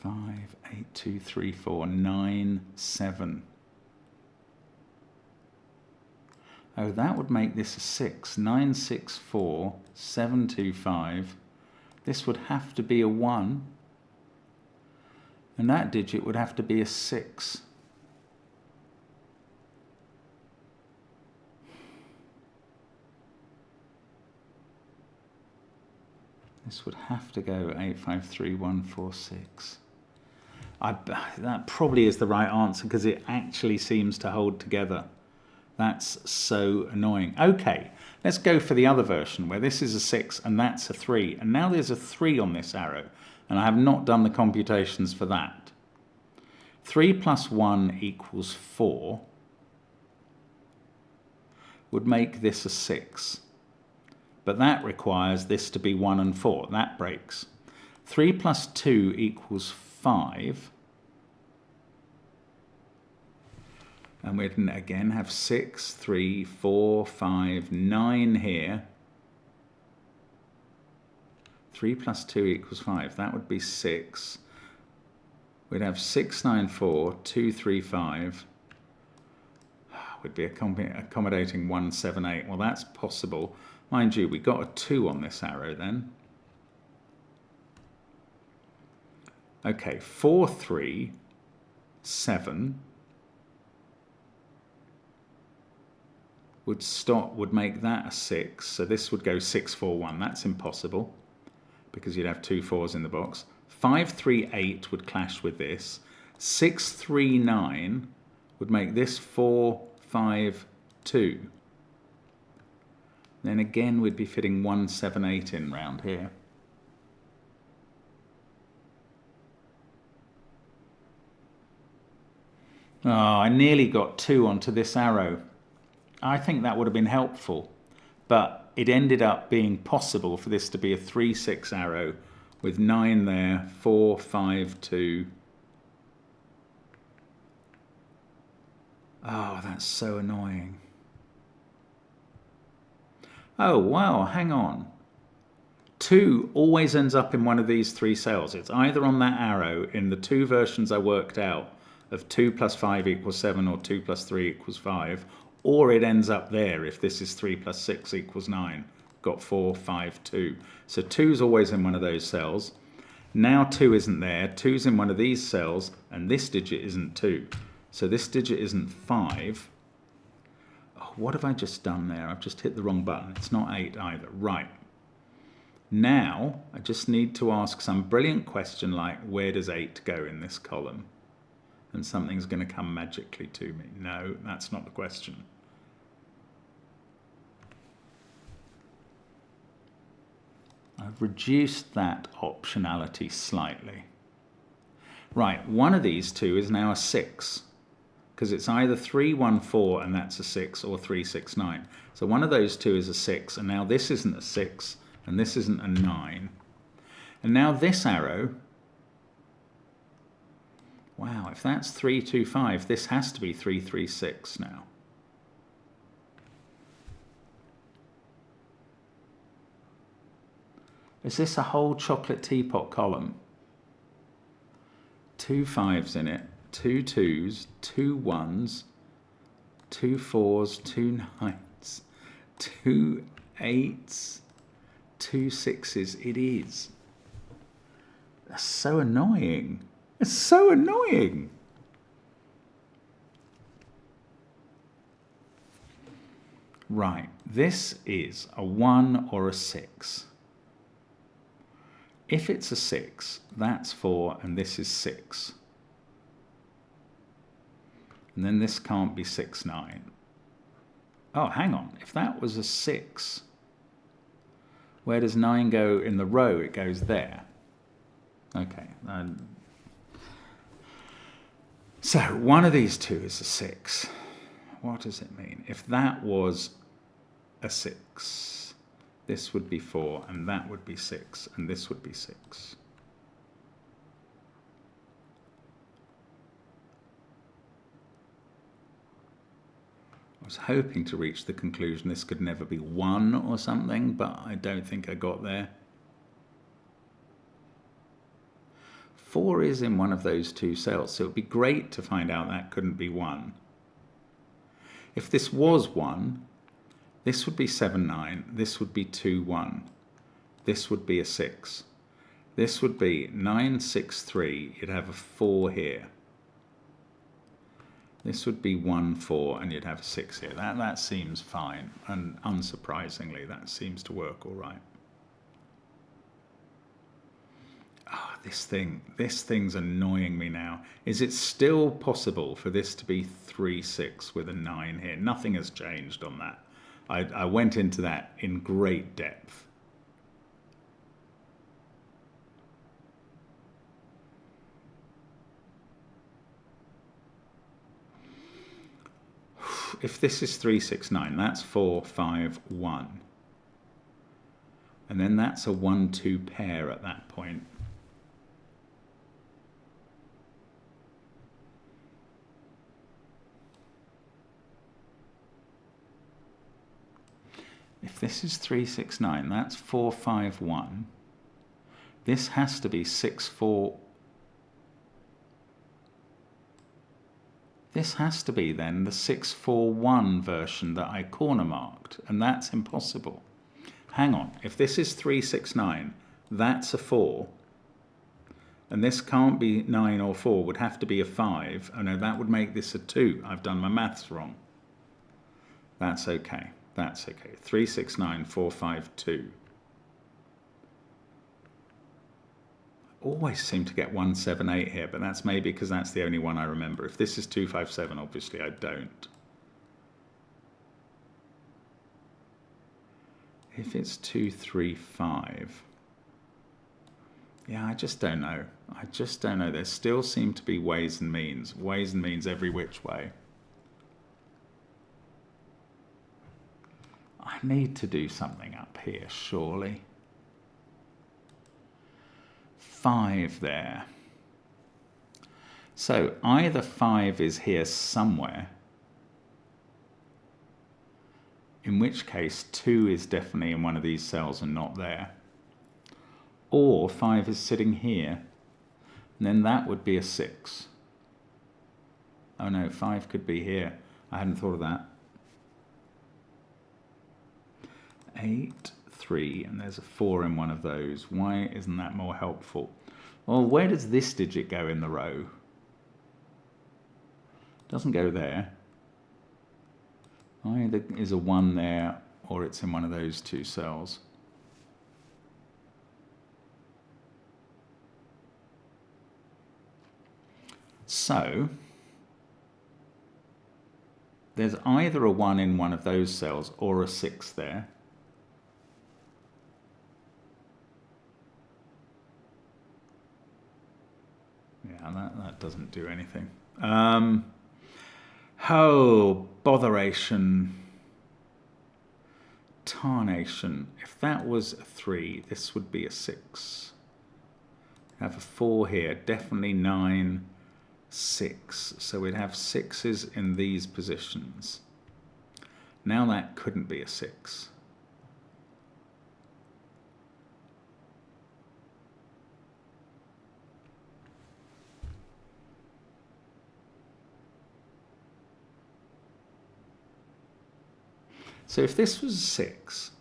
Five, 8, 2, 3, 4, 9, 7. Oh, that would make this a 6. 9, 6, 4, 7, 2, 5. This would have to be a 1. And that digit would have to be a 6. This would have to go 8, 5, 3, 1, 4, 6. That probably is the right answer because it actually seems to hold together. That's so annoying. Okay, let's go for the other version where this is a 6 and that's a 3. And now there's a 3 on this arrow. and I have not done the computations for that. 3 plus 1 equals 4 would make this a 6. But that requires this to be 1 and 4. That breaks. 3 plus 2 equals 5. And we'd again have 6, 3, 4, 5, 9 here. 3 plus 2 equals 5. That would be 6. We'd have 6, 9, 4, 2, 3, 5. Would be accommodating 1, 7, 8. Well, that's possible. Mind you, we got a 2 on this arrow then. Okay, 4, 3, 7 would make that a 6. So this would go 6, 4, 1. That's impossible because you'd have 2 4s in the box. 5, 3, 8 would clash with this. 6, 3, 9 would make this 4, 5, 2. Then again we'd be fitting 1, 7, 8 in round here. Oh, I nearly got 2 onto this arrow. I think that would have been helpful, but it ended up being possible for this to be a 3, 6 arrow with 9 there, 4, 5, 2. Oh, that's so annoying. Oh, wow, hang on. 2 always ends up in one of these 3 cells. It's either on that arrow in the 2 versions I worked out of 2 plus 5 equals 7 or 2 plus 3 equals 5, or it ends up there if this is 3 plus 6 equals 9. Got 4, 5, 2. So 2's always in one of those cells. Now 2 isn't there. 2's in one of these cells, and this digit isn't 2. So this digit isn't 5. Oh, what have I just done there? I've just hit the wrong button. It's not 8 either. Right. Now, I just need to ask some brilliant question like, where does 8 go in this column? And something's going to come magically to me. No, that's not the question. I've reduced that optionality slightly. Right, one of these 2 is now a 6. Because it's either 3, 1, 4, and that's a 6, or 3, 6, 9. So one of those 2 is a 6, and now this isn't a 6, and this isn't a 9. And now this arrow, wow, if that's 3, 2, 5, this has to be 3, 3, 6 now. Is this a whole chocolate teapot column? 2 5s in it. 2 2s, 2 1s, 2 4s, 2 9s, 2 8s, 2 6s. It is. That's so annoying. It's so annoying. Right, this is a 1 or a 6. If it's a 6, that's 4, and this is 6. And then this can't be 6, 9. Oh, hang on. If that was a 6, where does 9 go in the row? It goes there. Okay. So one of these 2 is a 6. What does it mean? If that was a 6, this would be 4, and that would be 6, and this would be 6. I was hoping to reach the conclusion this could never be 1 or something, but I don't think I got there. 4 is in one of those 2 cells, so it would be great to find out that couldn't be 1. If this was 1, this would be 7, 9, this would be 2, 1. This would be a 6. This would be 9, 6, 3. You'd have a 4 here. This would be 1, 4, and you'd have a 6 here. That seems fine, and unsurprisingly, that seems to work all right. Oh, this thing's annoying me now. Is it still possible for this to be 3, 6 with a 9 here? Nothing has changed on that. I went into that in great depth. if this is 369, that's 4, 5, 1. And then that's a 1, 2 pair at that point. If this is 369, that's 4, 5, 1. This has to be 6, 4. This has to be then the 6, 4, 1 version that I corner marked, and that's impossible. Hang on, if this is 369, that's a 4. And this can't be 9 or 4, would have to be a 5. Oh no, that would make this a 2. I've done my maths wrong. That's okay. That's okay. 3, 6, 9, 4, 5, 2. Always seem to get 1, 7, 8 here, but that's maybe because that's the only one I remember. If this is 2, 5, 7, obviously I don't. If it's 2, 3, 5, yeah, I just don't know. I just don't know. There still seem to be ways and means every which way. I need to do something up here, surely. 5 there. So either 5 is here somewhere, in which case 2 is definitely in one of these cells and not there. Or 5 is sitting here, and then that would be a 6. Oh no, 5 could be here. I hadn't thought of that. 8, 3, and there's a 4 in one of those. Why isn't that more helpful? Well, where does this digit go in the row? Doesn't go there. Either is a 1 there, or it's in one of those two cells. So there's either a 1 in one of those cells or a 6 there. Yeah, that doesn't do anything. Oh, botheration. Tarnation. If that was a 3, this would be a 6. Have a 4 here, definitely 9, 6. So we'd have 6s in these positions. Now that couldn't be a 6. So if this was a 6,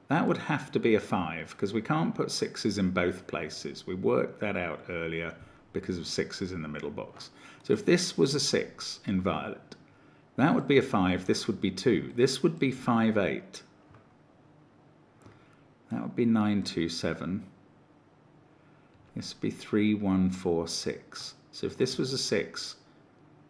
that would have to be a 5, because we can't put 6s in both places. We worked that out earlier because of 6s in the middle box. So if this was a 6 in violet, that would be a 5, this would be 2. This would be 5, 8. That would be 9, 2, 7. This would be 3, 1, 4, 6. So if this was a 6,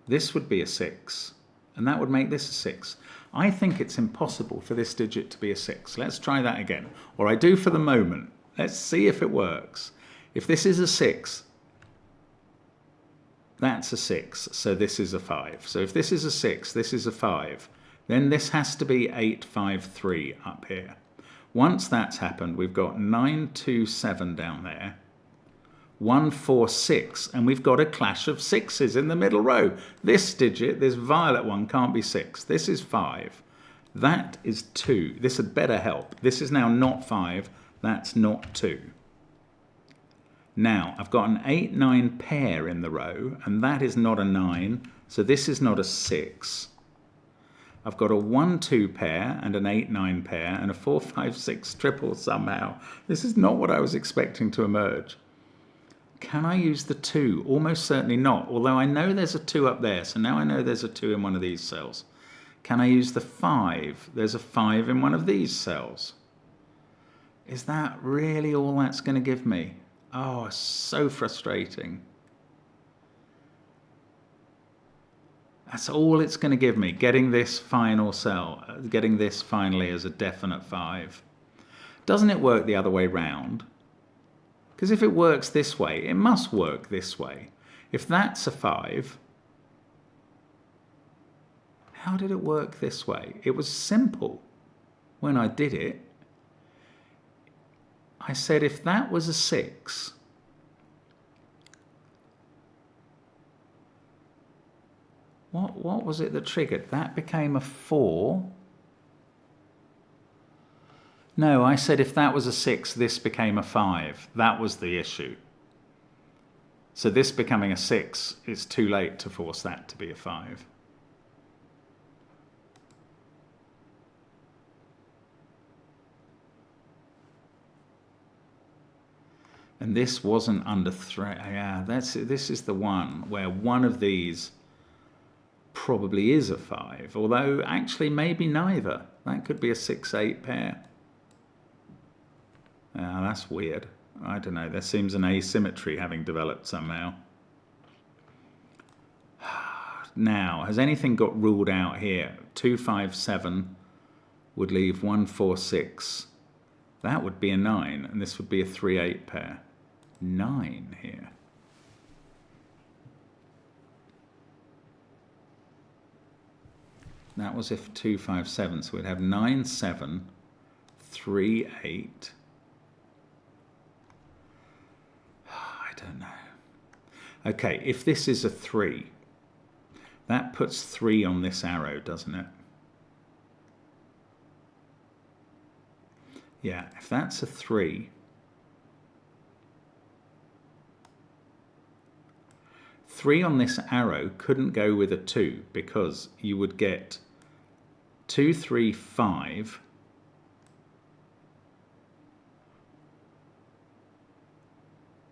this would be a 6, and that would make this a 6. I think it's impossible for this digit to be a 6. Let's try that again. Or I do for the moment. Let's see if it works. If this is a 6, that's a 6. So this is a 5. So if this is a 6, this is a 5. Then this has to be 8, 5, 3 up here. Once that's happened, we've got 9, 2, 7 down there. 1, 4, 6, and we've got a clash of 6s in the middle row. This digit, this violet one, can't be 6. This is 5. That is 2. This had better help. This is now not 5. That's not 2. Now, I've got an 8, 9 pair in the row, and that is not a 9, so this is not a 6. I've got a 1, 2 pair and an 8, 9 pair and a 4, 5, 6 triple somehow. This is not what I was expecting to emerge. Can I use the 2? Almost certainly not, although I know there's a 2 up there, so now I know there's a 2 in one of these cells. Can I use the 5? There's a 5 in one of these cells. Is that really all that's going to give me? Oh, so frustrating. That's all it's going to give me, getting this final cell, getting this finally as a definite 5. Doesn't it work the other way round? Because if it works this way, it must work this way. If that's a 5, how did it work this way? It was simple when I did it. I said if that was a 6, what was it that triggered? That became a 4. No, I said if that was a 6, this became a 5. That was the issue. So this becoming a 6, it's too late to force that to be a 5. And this wasn't under threat. Yeah, this is the one where one of these probably is a 5, although actually maybe neither. That could be a 6-8 pair. That's weird. I don't know. There seems an asymmetry having developed somehow. Now, has anything got ruled out here? 2, 5, 7 would leave 1, 4, 6. That would be a 9, and this would be a 3, 8 pair. 9 here. That was if 2, 5, 7. So we'd have 9, 7, 3, 8. I don't know. Okay, if this is a 3, that puts 3 on this arrow, doesn't it? Yeah, if that's a 3, 3 on this arrow couldn't go with a 2 because you would get 2, 3, 5.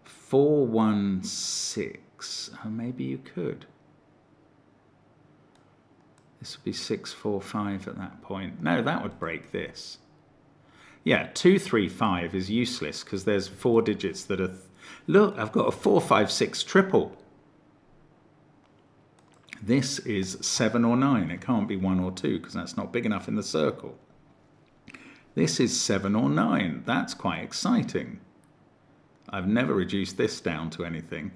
4, 1, 6. Oh, maybe you could. This would be 6, 4, 5 at that point. No, that would break this. Yeah, 2, 3, 5 is useless because there's 4 digits that are... Look, I've got a 4, 5, 6 triple. This is 7 or 9. It can't be 1 or 2 because that's not big enough in the circle. This is 7 or 9. That's quite exciting. I've never reduced this down to anything.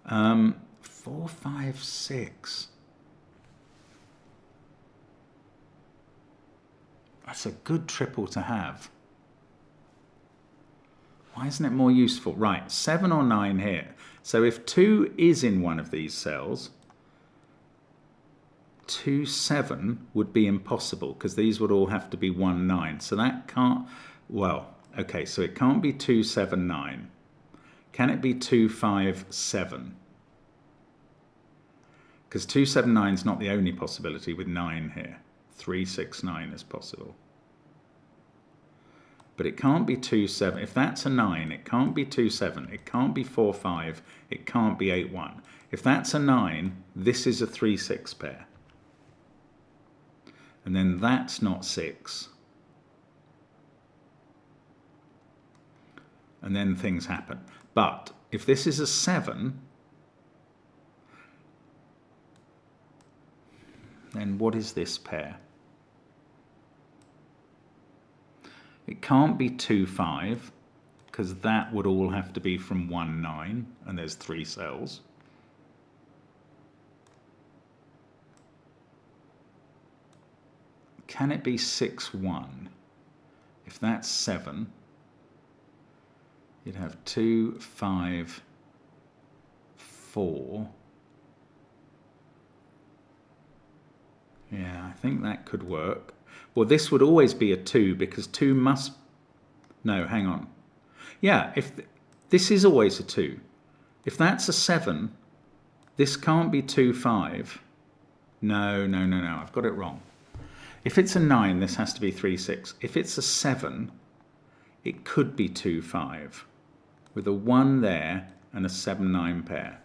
4, 5, 6. That's a good triple to have. Why isn't it more useful? Right, 7 or 9 here. So if 2 is in one of these cells, 2, 7 would be impossible because these would all have to be 1, 9. So that can't, well, okay, so it can't be 2, 7, 9. Can it be 2, 5, 7? Because 2, 7, 9 is not the only possibility with 9 here. 3, 6, 9 is possible. But it can't be 2, 7. If that's a 9, it can't be 2, 7. It can't be 4, 5. It can't be 8, 1. If that's a 9, this is a 3, 6 pair. And then that's not 6. And then things happen. But if this is a 7, then what is this pair? It can't be 2, 5, because that would all have to be from 1, 9, and there's 3 cells. Can it be 6, 1? If that's 7, you'd have 2, 5, 4. Yeah, I think that could work. Well, this would always be a 2 because 2 must... No, hang on. Yeah, if this is always a 2. If that's a 7, this can't be 2, 5. No, I've got it wrong. If it's a 9, this has to be 3, 6. If it's a 7, it could be 2, 5 with a 1 there and a 7, 9 pair.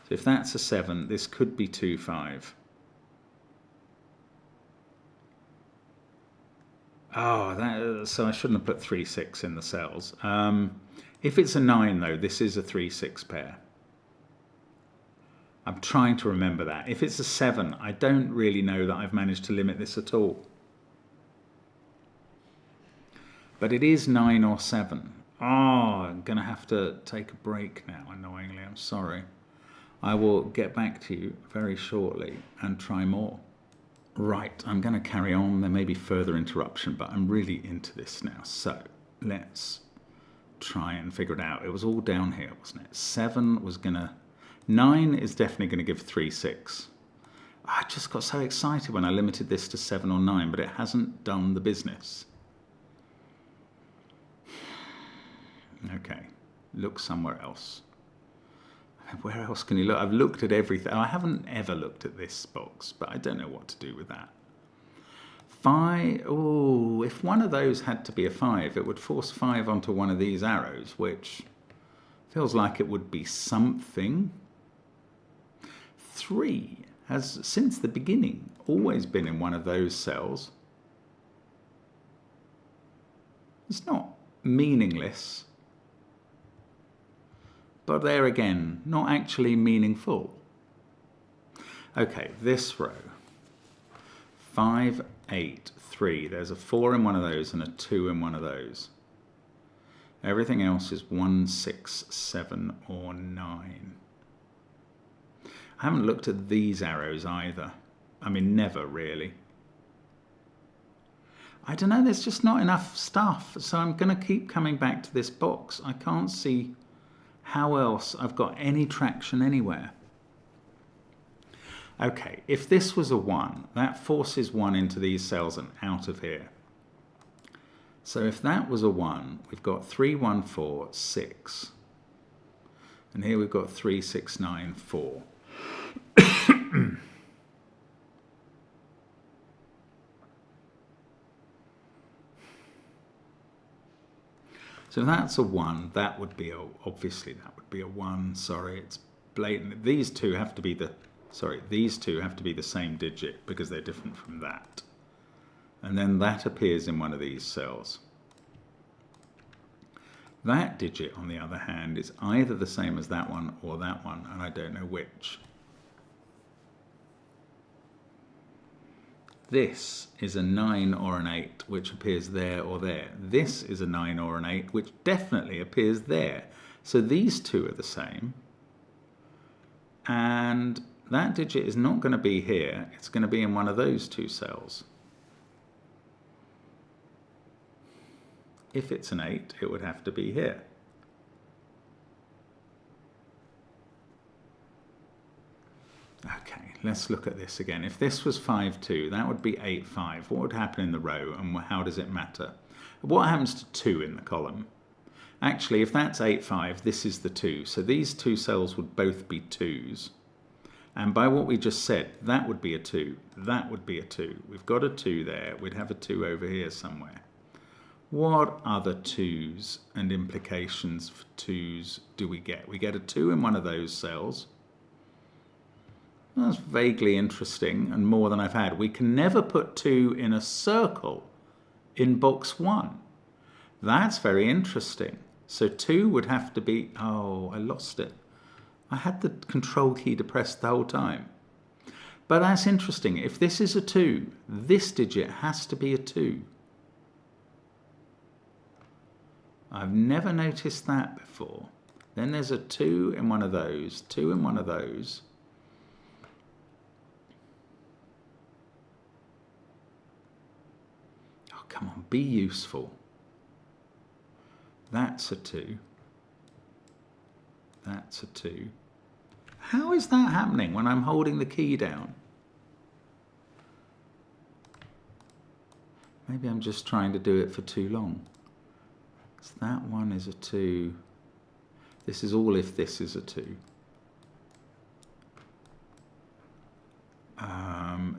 So if that's a 7, this could be 2, 5. Oh, so I shouldn't have put 3, 6 in the cells. If it's a 9, though, this is a 3, 6 pair. I'm trying to remember that. If it's a 7, I don't really know that I've managed to limit this at all. But it is 9 or 7. Oh, I'm going to have to take a break now, annoyingly. I'm sorry. I will get back to you very shortly and try more. Right, I'm going to carry on. There may be further interruption, but I'm really into this now. So let's try and figure it out. It was all down here, wasn't it? 7 was going to... 9 is definitely going to give 3, 6. I just got so excited when I limited this to 7 or 9, but it hasn't done the business. Okay, look somewhere else. Where else can you look? I've looked at everything. I haven't ever looked at this box, but I don't know what to do with that. 5, oh, if one of those had to be a 5, it would force 5 onto one of these arrows, which feels like it would be something. 3 has, since the beginning, always been in one of those cells. It's not meaningless, but there again, not actually meaningful. Okay, this row, 5, 8, 3. There's a 4 in one of those and a 2 in one of those. Everything else is 1, 6, 7, or 9. I haven't looked at these arrows either. I mean, never really. I don't know, there's just not enough stuff, so I'm going to keep coming back to this box. I can't see how else I've got any traction anywhere. Okay, if this was a 1, that forces 1 into these cells and out of here. So if that was a 1, we've got 3, 1, 4, 6. And here we've got 3, 6, 9, 4. So if that's a 1, that would be a, obviously that would be a 1. Sorry, it's blatant. These two have to be the, these two have to be the same digit because they're different from that. And then that appears in one of these cells. That digit, on the other hand, is either the same as that one or that one, and I don't know which. This is a 9 or an 8, which appears there or there. This is a 9 or an 8, which definitely appears there. So these two are the same. And that digit is not going to be here. It's going to be in one of those two cells. If it's an 8, it would have to be here. Okay, let's look at this again. If this was 5, 2, that would be 8, 5. What would happen in the row and how does it matter? What happens to 2 in the column? Actually, if that's 8, 5, this is the 2. So these two cells would both be 2s. And by what we just said, that would be a 2. That would be a 2. We've got a 2 there. We'd have a 2 over here somewhere. What other 2s and implications for 2s do we get? We get a 2 in one of those cells. That's vaguely interesting and more than I've had. We can never put 2 in a circle in box 1. That's very interesting. So 2 would have to be... Oh, I lost it. I had the control key depressed the whole time. But that's interesting. If this is a 2, this digit has to be a 2. I've never noticed that before. Then there's a 2 in one of those, 2 in one of those. Oh, come on, be useful. That's a 2. That's a 2. How is that happening when I'm holding the key down? Maybe I'm just trying to do it for too long. So that one is a 2. This is all if this is a 2.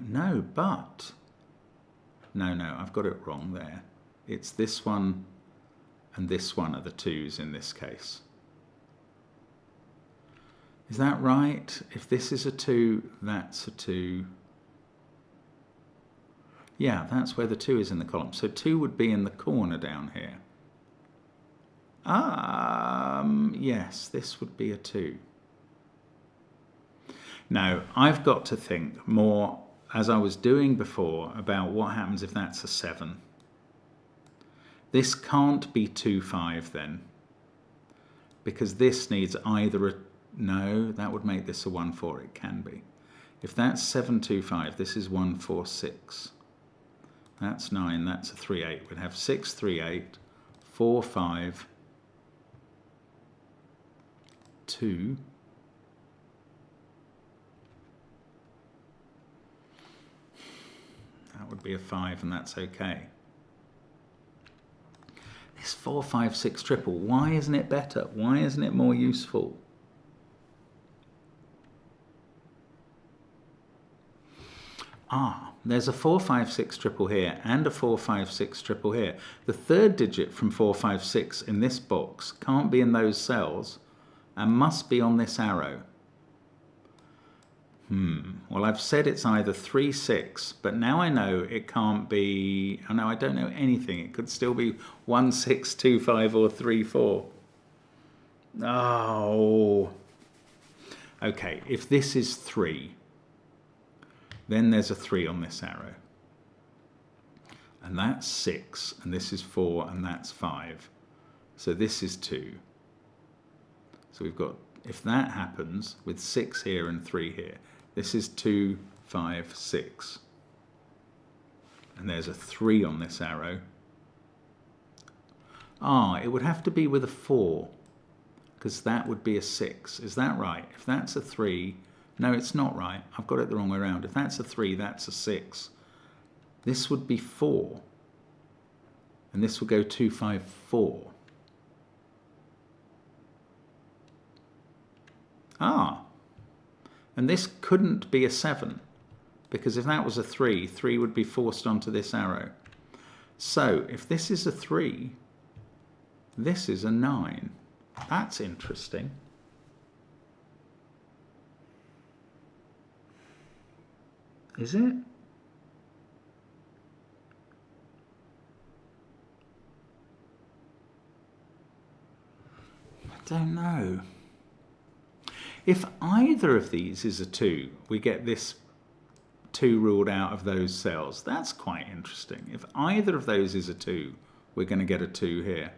No, but... No, I've got it wrong there. It's this one and this one are the 2s in this case. Is that right? If this is a 2, that's a 2. Yeah, that's where the 2 is in the column. So 2 would be in the corner down here. Yes, this would be a 2. Now, I've got to think more, as I was doing before, about what happens if that's a 7. This can't be 2, 5 then, because this needs either a... no, that would make this a 1-4. It can be. If that's 7-2-5, this is 1-4-6. That's 9, that's a 3-8. We'd have 6-3-8, 4-5, 2. That would be a 5, and that's okay. This 4-5-6 triple, why isn't it better? Why isn't it more useful? There's a 4-5-6 triple here and a 4-5-6 triple here. The third digit from 4-5-6 in this box can't be in those cells and must be on this arrow. Well, I've said it's either 3-6, but now I know it can't be... Oh, no, I don't know anything. It could still be 1-6-2-5 or 3-4. Oh. Okay, if this is 3, then there's a 3 on this arrow. And that's 6, and this is 4, and that's 5. So this is 2. So we've got, if that happens, with 6 here and 3 here, this is 2, 5, 6. And there's a 3 on this arrow. It would have to be with a 4, because that would be a 6. Is that right? If that's a 3, no, it's not right. I've got it the wrong way around. If that's a 3, that's a 6. This would be 4. And this would go 2, 5, 4. And this couldn't be a 7, because if that was a 3, 3 would be forced onto this arrow. So if this is a 3, this is a 9. That's interesting. Is it? I don't know. If either of these is a 2, we get this 2 ruled out of those cells. That's quite interesting. If either of those is a 2, we're going to get a 2 here.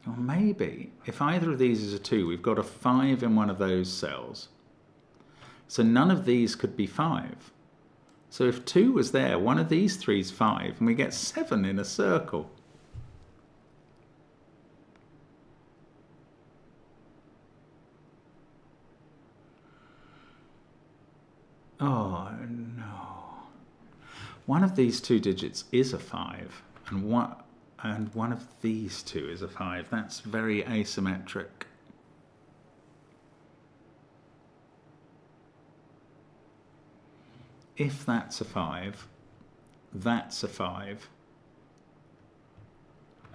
Or maybe, if either of these is a 2, we've got a 5 in one of those cells. So none of these could be 5. So if 2 was there, one of these 3 is 5, and we get 7 in a circle. Oh, no. One of these 2 digits is a 5, and one of these 2 is a 5. That's very asymmetric. If that's a 5, that's a 5.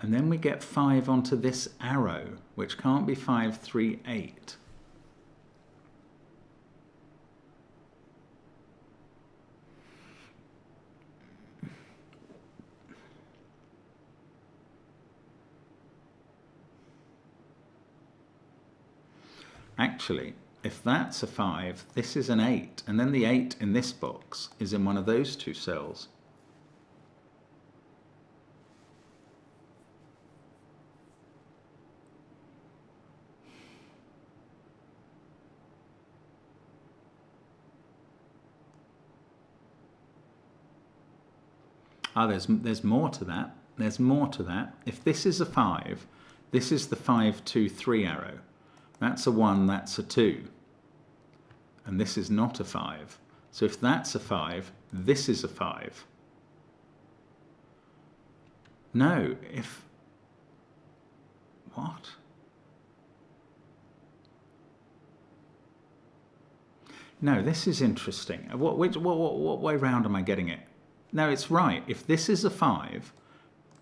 And then we get 5 onto this arrow, which can't be 5, 3, 8. Actually, if that's a 5, this is an 8, and then the 8 in this box is in one of those 2 cells. There's more to that. There's more to that. If this is a 5, this is the 5, 2, 3 arrow. That's a 1, that's a 2. And this is not a 5. So if that's a 5, this is a 5. No, if... What? No, this is interesting. What way round am I getting it? No, it's right. If this is a 5,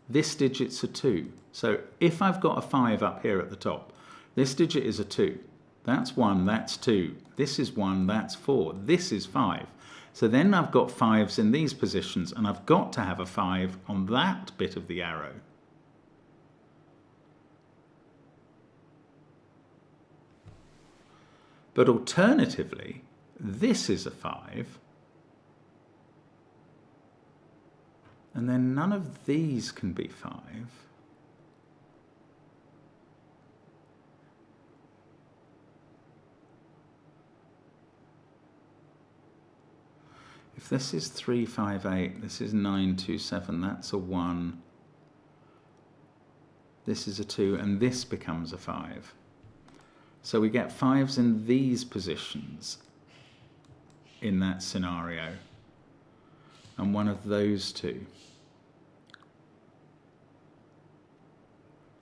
this digit's a 2. So if I've got a 5 up here at the top, this digit is a 2. That's 1, that's 2. This is 1, that's 4. This is 5. So then I've got 5s in these positions, and I've got to have a 5 on that bit of the arrow. But alternatively, this is a 5. And then none of these can be 5. this is 3, 5, 8, this is 9, 2, 7, that's a 1. This is a 2, and this becomes a 5. So we get 5s in these positions in that scenario, and one of those two.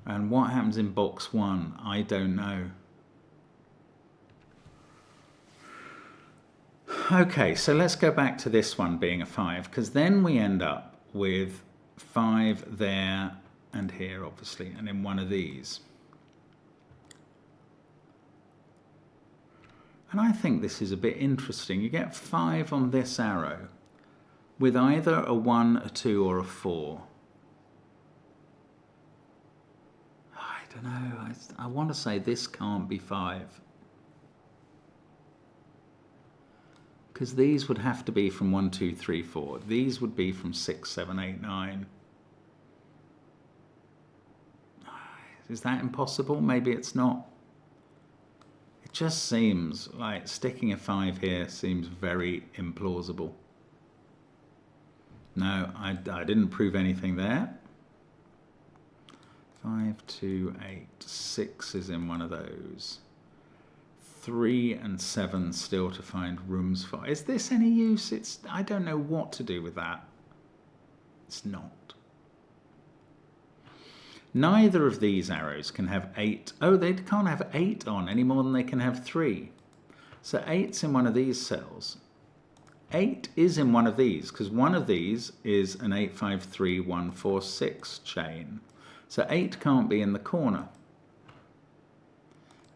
And what happens in box 1? I don't know. Okay, so let's go back to this one being a 5, because then we end up with 5 there and here, obviously, and in one of these. And I think this is a bit interesting. You get 5 on this arrow with either a 1, a 2, or a 4. I don't know. I want to say this can't be 5. Because these would have to be from 1, 2, 3, 4. These would be from 6, 7, 8, 9. Is that impossible? Maybe it's not. It just seems like sticking a 5 here seems very implausible. No, I didn't prove anything there. 5, 2, 8, 6 is in one of those. 3 and 7 still to find rooms for. Is this any use? I don't know what to do with that. It's not. Neither of these arrows can have 8. Oh, they can't have 8 on any more than they can have 3. So 8's in one of these cells. 8 is in one of these, because one of these is an 8, 5, 3, 1, 4, 6 chain. So 8 can't be in the corner.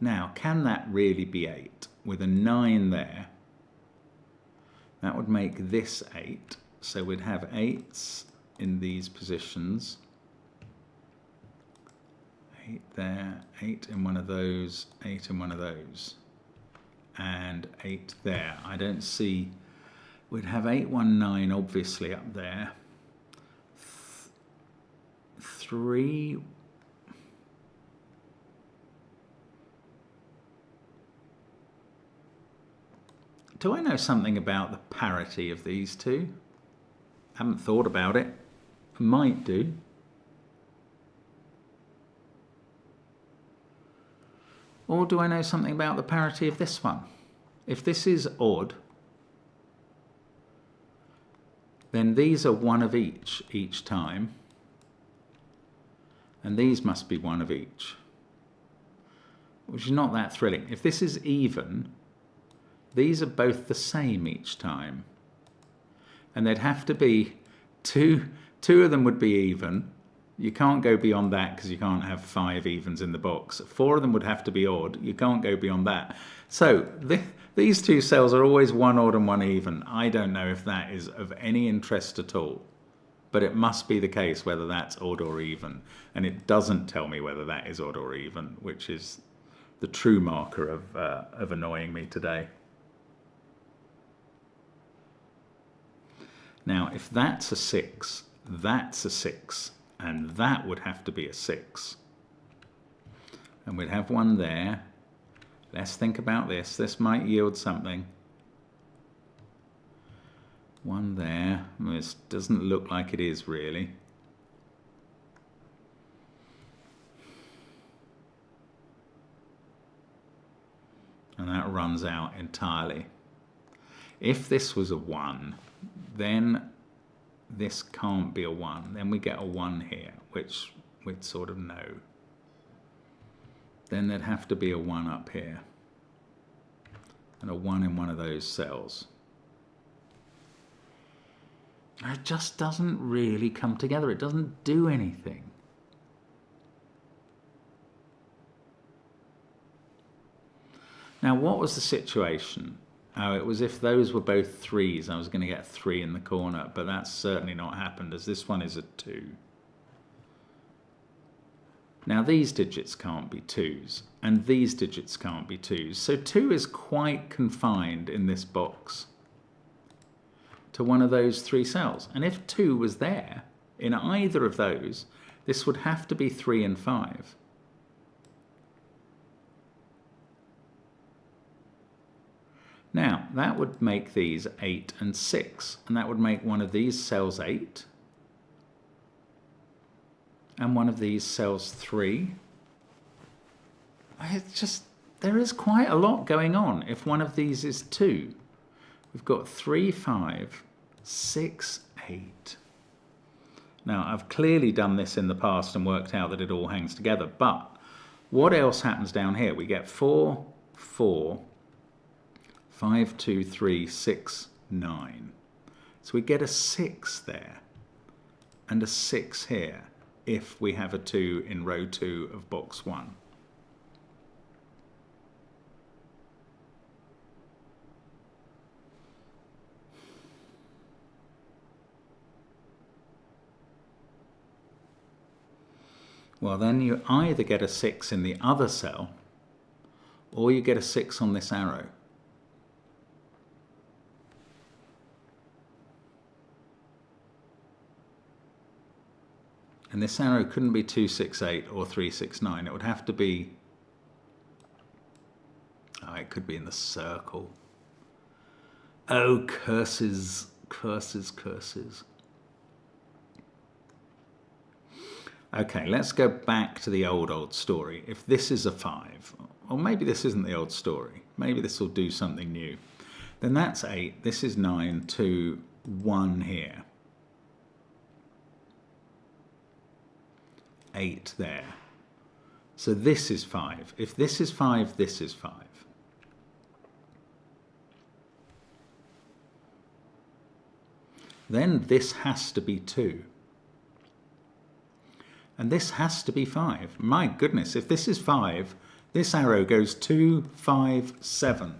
Now, can that really be 8? With a 9 there, that would make this 8. So we'd have 8s in these positions. 8 there, 8 in one of those, 8 in one of those, and 8 there. I don't see, we'd have 8, 1, 9 obviously up there. 3, do I know something about the parity of these two? Haven't thought about it. Might do. Or do I know something about the parity of this one? If this is odd, then these are one of each time. And these must be one of each, which is not that thrilling. If this is even, these are both the same each time. And there'd have to be two of them would be even. You can't go beyond that because you can't have 5 evens in the box. 4 of them would have to be odd. You can't go beyond that. So these two cells are always one odd and one even. I don't know if that is of any interest at all. But it must be the case whether that's odd or even. And it doesn't tell me whether that is odd or even, which is the true marker of annoying me today. Now, if that's a 6, that's a 6. And that would have to be a 6. And we'd have one there. Let's think about this. This might yield something. One there. This doesn't look like it is really. And that runs out entirely. If this was a 1, then this can't be a 1. Then we get a 1 here, which we'd sort of know. Then there'd have to be a 1 up here. And a 1 in one of those cells. It just doesn't really come together. It doesn't do anything. Now, what was the situation? Oh, it was if those were both 3s, I was going to get 3 in the corner, but that's certainly not happened, as this one is a 2. Now, these digits can't be 2s, and these digits can't be 2s, so 2 is quite confined in this box to one of those 3 cells. And if 2 was there, in either of those, this would have to be 3 and 5. Now, that would make these 8 and 6, and that would make one of these cells 8, and one of these cells 3. It's just, there is quite a lot going on if one of these is 2. We've got 3, 5, 6, 8. Now, I've clearly done this in the past and worked out that it all hangs together, but what else happens down here? We get 4, 4, 5, 2, 3, 6, 9. So we get a 6 there and a 6 here if we have a 2 in row 2 of box 1. Well, then you either get a 6 in the other cell or you get a 6 on this arrow. And this arrow couldn't be 268 or 369. It would have to be, it could be in the circle. Oh, curses, curses, curses. Okay, let's go back to the old story. If this is a 5, or maybe this isn't the old story, maybe this will do something new, then that's 8, this is 9, 2, 1 here. 8 there. So this is 5. If this is 5, this is 5. Then this has to be 2. And this has to be 5. My goodness, if this is 5, this arrow goes 2, 5, 7.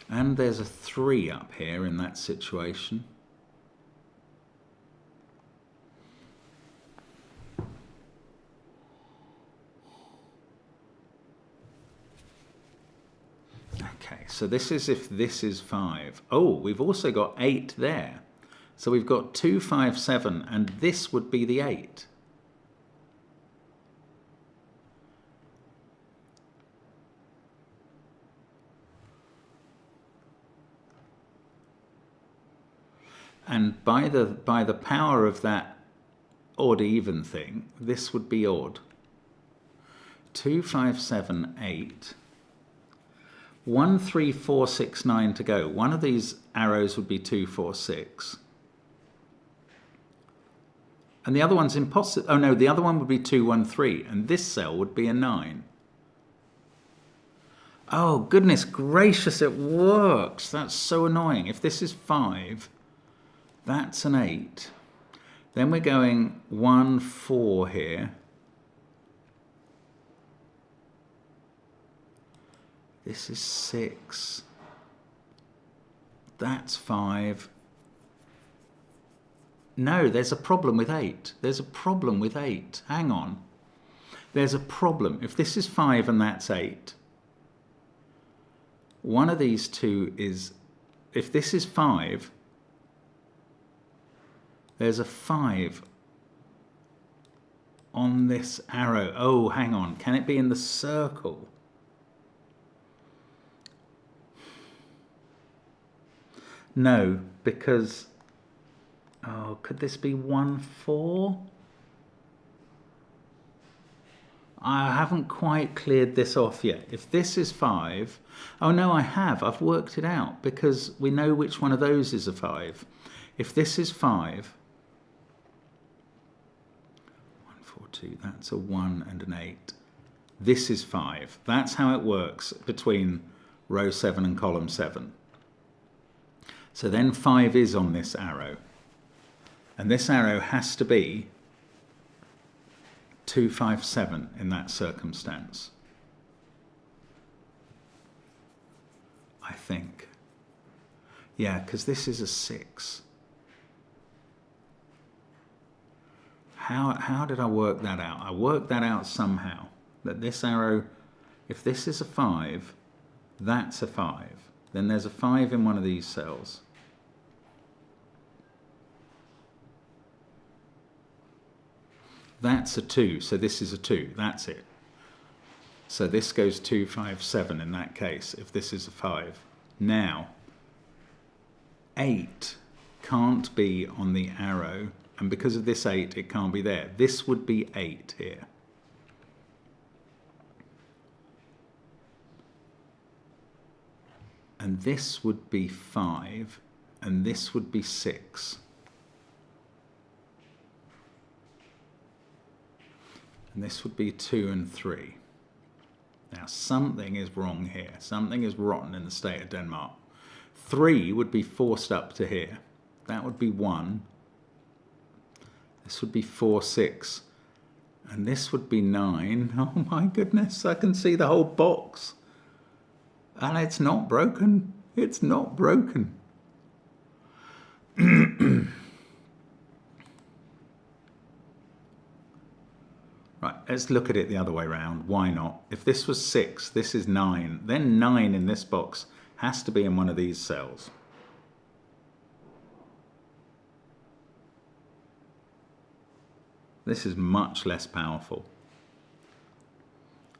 And there's a 3 up here in that situation. Okay, so this is if this is 5. Oh, we've also got 8 there. So we've got 2, 5, 7, and this would be the 8. And by the power of that odd-even thing, this would be odd. 2, 5, 7, 8. 1, 3, 4, 6, 9 to go. One of these arrows would be 2, 4, 6. And the other one's impossible. Oh no, the other one would be 2, 1, 3. And this cell would be a 9. Oh, goodness gracious, it works. That's so annoying. If this is 5, that's an 8. Then we're going 1, 4 here. This is 6. That's 5. No, there's a problem with 8. There's a problem with 8. Hang on. There's a problem. If this is 5 and that's 8, one of these two is, if this is 5, there's a 5 on this arrow. Oh, hang on. Can it be in the circle? No, because, oh, could this be 1, 4? I haven't quite cleared this off yet. If this is 5, oh no, I have. I've worked it out because we know which one of those is a 5. If this is 5, 1, 4, 2, that's a 1 and an 8. This is 5. That's how it works between row 7 and column 7. So then 5 is on this arrow. And this arrow has to be 2, 5, 7 in that circumstance. I think. Yeah, because this is a 6. How did I work that out? I worked that out somehow. That this arrow, if this is a 5, That's a 5. Then there's a 5 in one of these cells. That's a 2, so this is a 2. That's it. So this goes 2, 5, 7 in that case, if this is a 5. Now, 8 can't be on the arrow, and because of this 8, it can't be there. This would be 8 here. And this would be 5, and this would be 6. And this would be 2 and 3. Now something is wrong here. Something is rotten in the state of Denmark. 3 would be forced up to here. That would be 1. This would be 4, 6. And this would be 9. Oh my goodness, I can see the whole box. And it's not broken. It's not broken. Right, let's look at it the other way around. Why not? If this was 6, this is 9. Then 9 in this box has to be in one of these cells. This is much less powerful.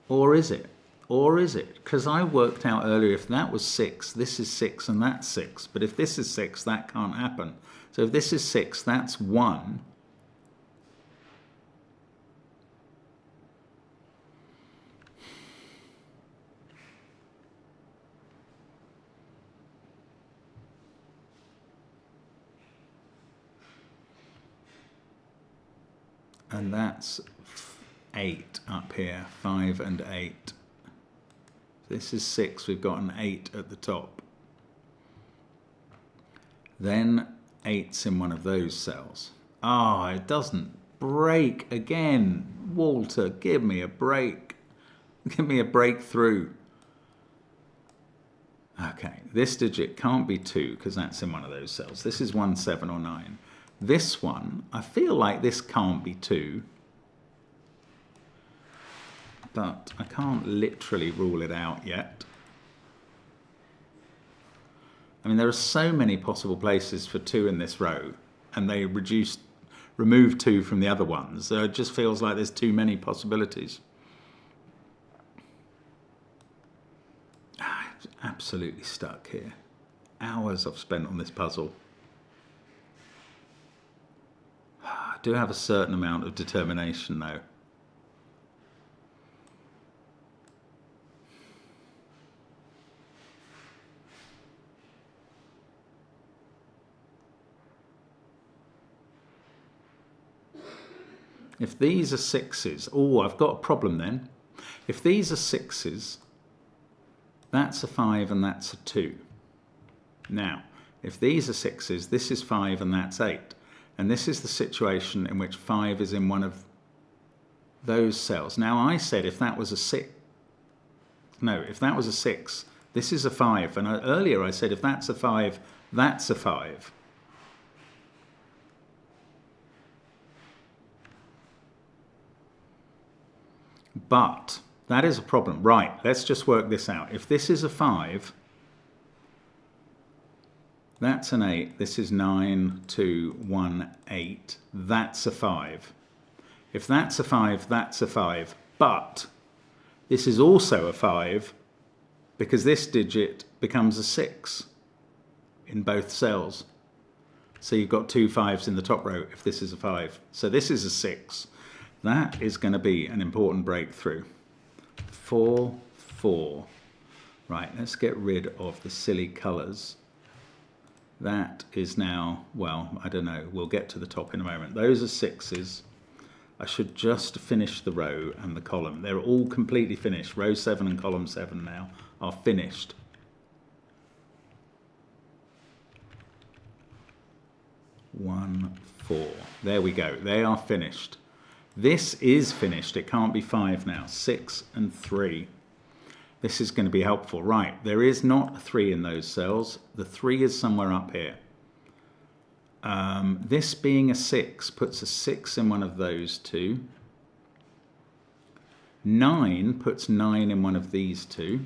Or is it? Or is it? Because I worked out earlier, if that was 6, this is 6 and that's 6. But if this is 6, that can't happen. So if this is 6, that's 1. And that's 8 up here, 5 and 8. This is 6, we've got an 8 at the top. Then 8's in one of those cells. Ah, it doesn't break again. Walter, give me a break. Give me a breakthrough. Okay, this digit can't be 2 because that's in one of those cells. This is 1, 7 or 9. This one, I feel like this can't be 2. But I can't literally rule it out yet. I mean, there are so many possible places for 2 in this row, and they remove 2 from the other ones. So it just feels like there's too many possibilities. I'm absolutely stuck here. Hours I've spent on this puzzle. I do have a certain amount of determination, though. If these are 6s, oh, I've got a problem then. If these are 6s, that's a 5 and that's a 2. Now, if these are 6s, this is 5 and that's 8. And this is the situation in which 5 is in one of those cells. Now, I said if that was a 6, no, if that was a 6, this is a 5. And earlier I said if that's a 5, that's a 5. But that is a problem. Right, let's just work this out. If this is a 5, that's an 8. This is 9, 2, 1, 8. That's a 5. If that's a 5, that's a 5. But this is also a 5 because this digit becomes a 6 in both cells. So you've got 2 5s in the top row if this is a 5. So this is a 6. That is going to be an important breakthrough. 4, 4. Right, let's get rid of the silly colours. That is now, well, I don't know. We'll get to the top in a moment. Those are 6s. I should just finish the row and the column. They're all completely finished. Row 7 and column 7 now are finished. One, 4. There we go. They are finished. This is finished. It can't be 5 now. 6 and 3. This is going to be helpful. Right, there is not a 3 in those cells. The 3 is somewhere up here. This being a 6 puts a 6 in one of those two. 9 puts 9 in one of these two.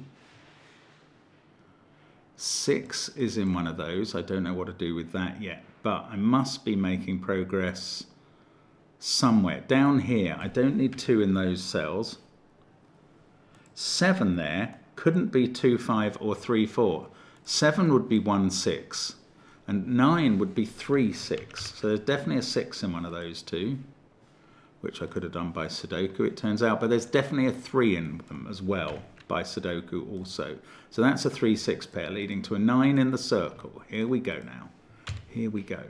6 is in one of those. I don't know what to do with that yet, but I must be making progress somewhere. Down here, I don't need 2 in those cells. 7 there couldn't be 2, 5 or 3, 4. 7 would be 1, 6. And 9 would be 3, 6. So there's definitely a 6 in one of those two, which I could have done by Sudoku, it turns out. But there's definitely a 3 in them as well by Sudoku also. So that's a 3, 6 pair leading to a 9 in the circle. Here we go now. Here we go.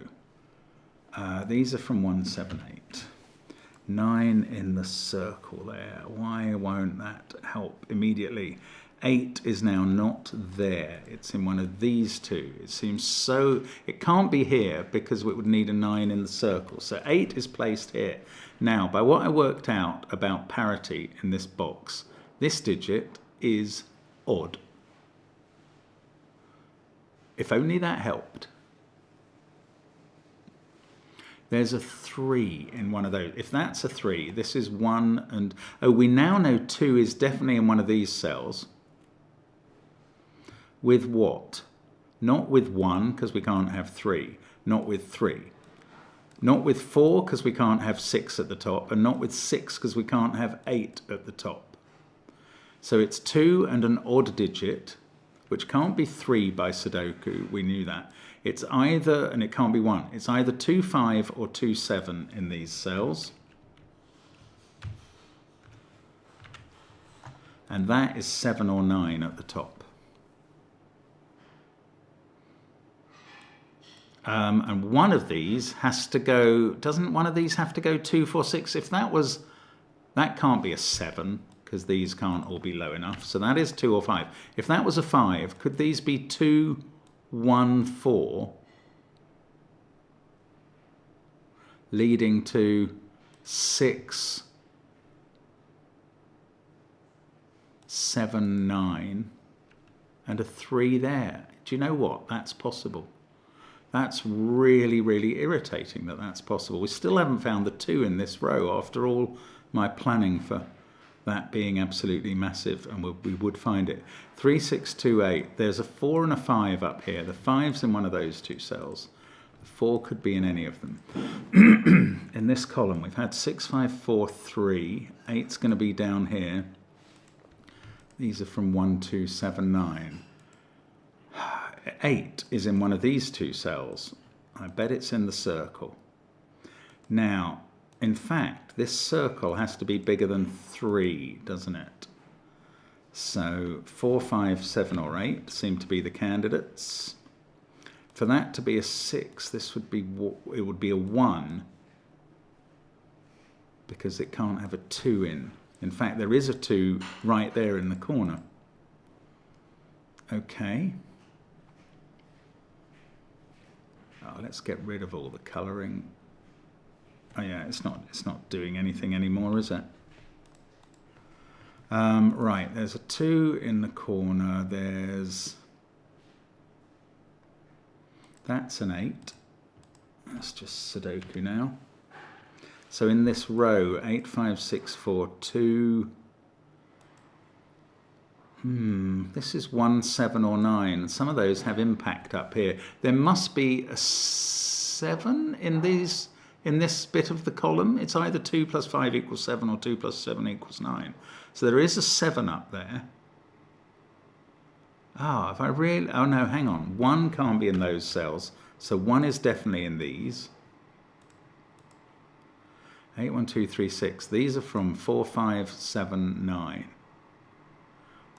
These are from 1, 7, 8. 9 in the circle there. Why won't that help immediately? 8 is now not there. It's in one of these two. It seems so... It can't be here because it would need a 9 in the circle. So 8 is placed here. Now, by what I worked out about parity in this box, this digit is odd. If only that helped. There's a 3 in one of those. If that's a 3, this is 1 and... Oh, we now know 2 is definitely in one of these cells. With what? Not with 1, because we can't have 3. Not with 3. Not with 4, because we can't have 6 at the top. And not with 6, because we can't have 8 at the top. So it's 2 and an odd digit, which can't be 3 by Sudoku. We knew that. It's either, and it can't be 1, it's either 2, 5 or 2, 7 in these cells. And that is 7 or 9 at the top. And one of these has to go, doesn't one of these have to go 2, 4, 6? If that was, that can't be a 7, because these can't all be low enough. So that is 2 or 5. If that was a 5, could these be 2, 1, 4, leading to 6, 7, 9, and a 3 there? Do you know what? That's possible. That's really, really irritating that that's possible. We still haven't found the 2 in this row after all my planning for that being absolutely massive, and we would find it. 3, 6, 2, 8. There's a 4 and a 5 up here. The 5's in one of those two cells. The 4 could be in any of them. In this column, we've had 6, 5, 4, 3. 8's going to be down here. These are from 1, 2, 7, 9. 8 is in one of these two cells. I bet it's in the circle. Now, in fact, this circle has to be bigger than 3, doesn't it? So 4, 5, 7 or 8 seem to be the candidates. For that to be a 6, this would be, it would be a 1, because it can't have a 2 in. In fact, there is a 2 right there in the corner. Okay. Oh, let's get rid of all the colouring. Oh yeah, it's not doing anything anymore, is it? Right, there's a 2 in the corner. That's an 8. That's just Sudoku now. So in this row, 8, 5, 6, 4, 2. This is 1, 7 or 9. Some of those have impact up here. There must be a 7 in this bit of the column. It's either 2 plus 5 equals 7 or 2 plus 7 equals 9. So there is a 7 up there. Ah, if I really... Oh, no, hang on. 1 can't be in those cells. So 1 is definitely in these. 8, 1, 2, 3, 6. These are from 4, 5, 7, 9.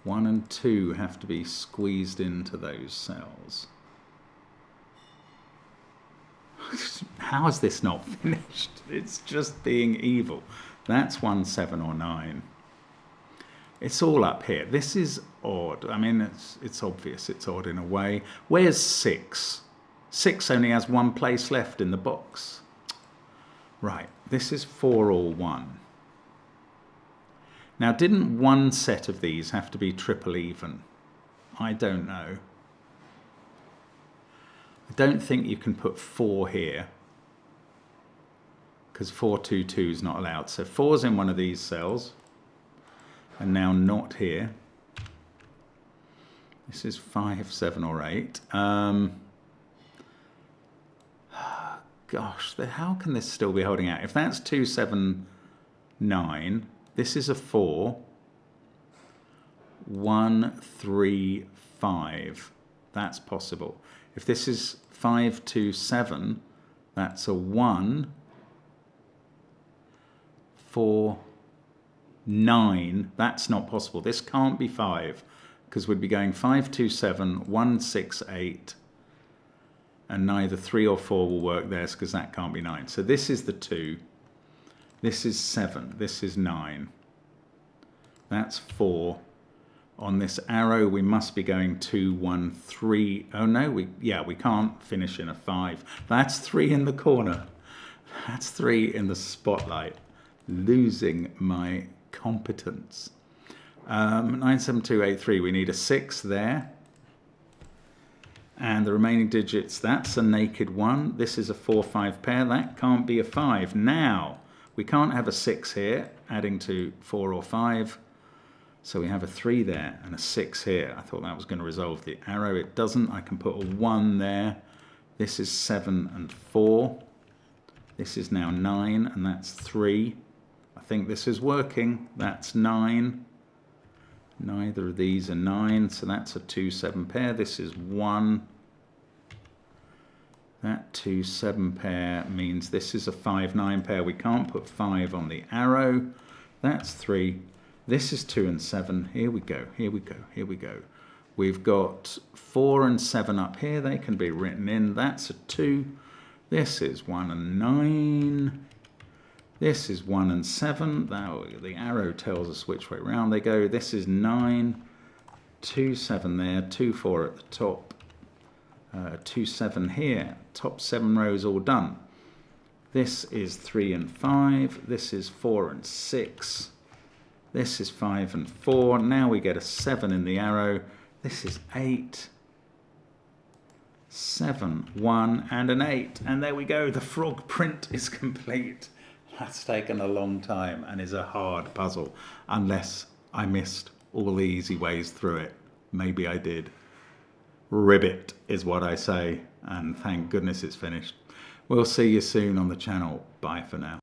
1 and 2 have to be squeezed into those cells. How is this not finished? It's just being evil. That's 1, 7 or 9. It's all up here. This is odd. I mean, it's obvious it's odd in a way. Where's 6? 6 only has 1 place left in the box. Right, this is 4 or 1. Now, didn't one set of these have to be triple even? I don't know. I don't think you can put 4 here, because 4, 2, 2 is not allowed. So 4's in one of these cells, and now not here. This is 5, 7 or 8. Gosh, how can this still be holding out? If that's 2, 7, 9, this is a 4. 1, 3, 5. That's possible. If this is 5, 2, 7, that's a 1, 4, 9. That's not possible. This can't be 5, because we'd be going 5, 2, 7, 1, 6, 8, and neither 3 or 4 will work there, because that can't be 9. So this is the 2. This is 7. This is 9. That's 4. On this arrow, we must be going 2, 1, 3. Oh no, we can't finish in a 5. That's 3 in the corner. That's 3 in the spotlight. Losing my competence. 9, 7, 2, 8, 3. We need a 6 there. And the remaining digits, that's a naked 1. This is a 4, 5 pair. That can't be a 5. Now, we can't have a 6 here, adding to 4 or 5. So we have a 3 there and a 6 here. I thought that was going to resolve the arrow. It doesn't. I can put a 1 there. This is 7 and 4. This is now 9, and that's 3. I think this is working. That's 9. Neither of these are 9, so that's a 2, 7 pair. This is 1. That 2, 7 pair means this is a 5, 9 pair. We can't put 5 on the arrow. That's 3. This is 2 and 7. Here we go, here we go, here we go. We've got 4 and 7 up here. They can be written in. That's a 2. This is 1 and 9. This is 1 and 7. Now the arrow tells us which way round they go. This is 9. 2, 7 there. 2, 4 at the top. 2, 7 here. Top 7 rows all done. This is 3 and 5. This is 4 and 6. This is 5 and 4. Now we get a 7 in the arrow. This is 8, 7, 1, and an 8. And there we go. The frog print is complete. That's taken a long time and is a hard puzzle, unless I missed all the easy ways through it. Maybe I did. Ribbit is what I say, and thank goodness it's finished. We'll see you soon on the channel. Bye for now.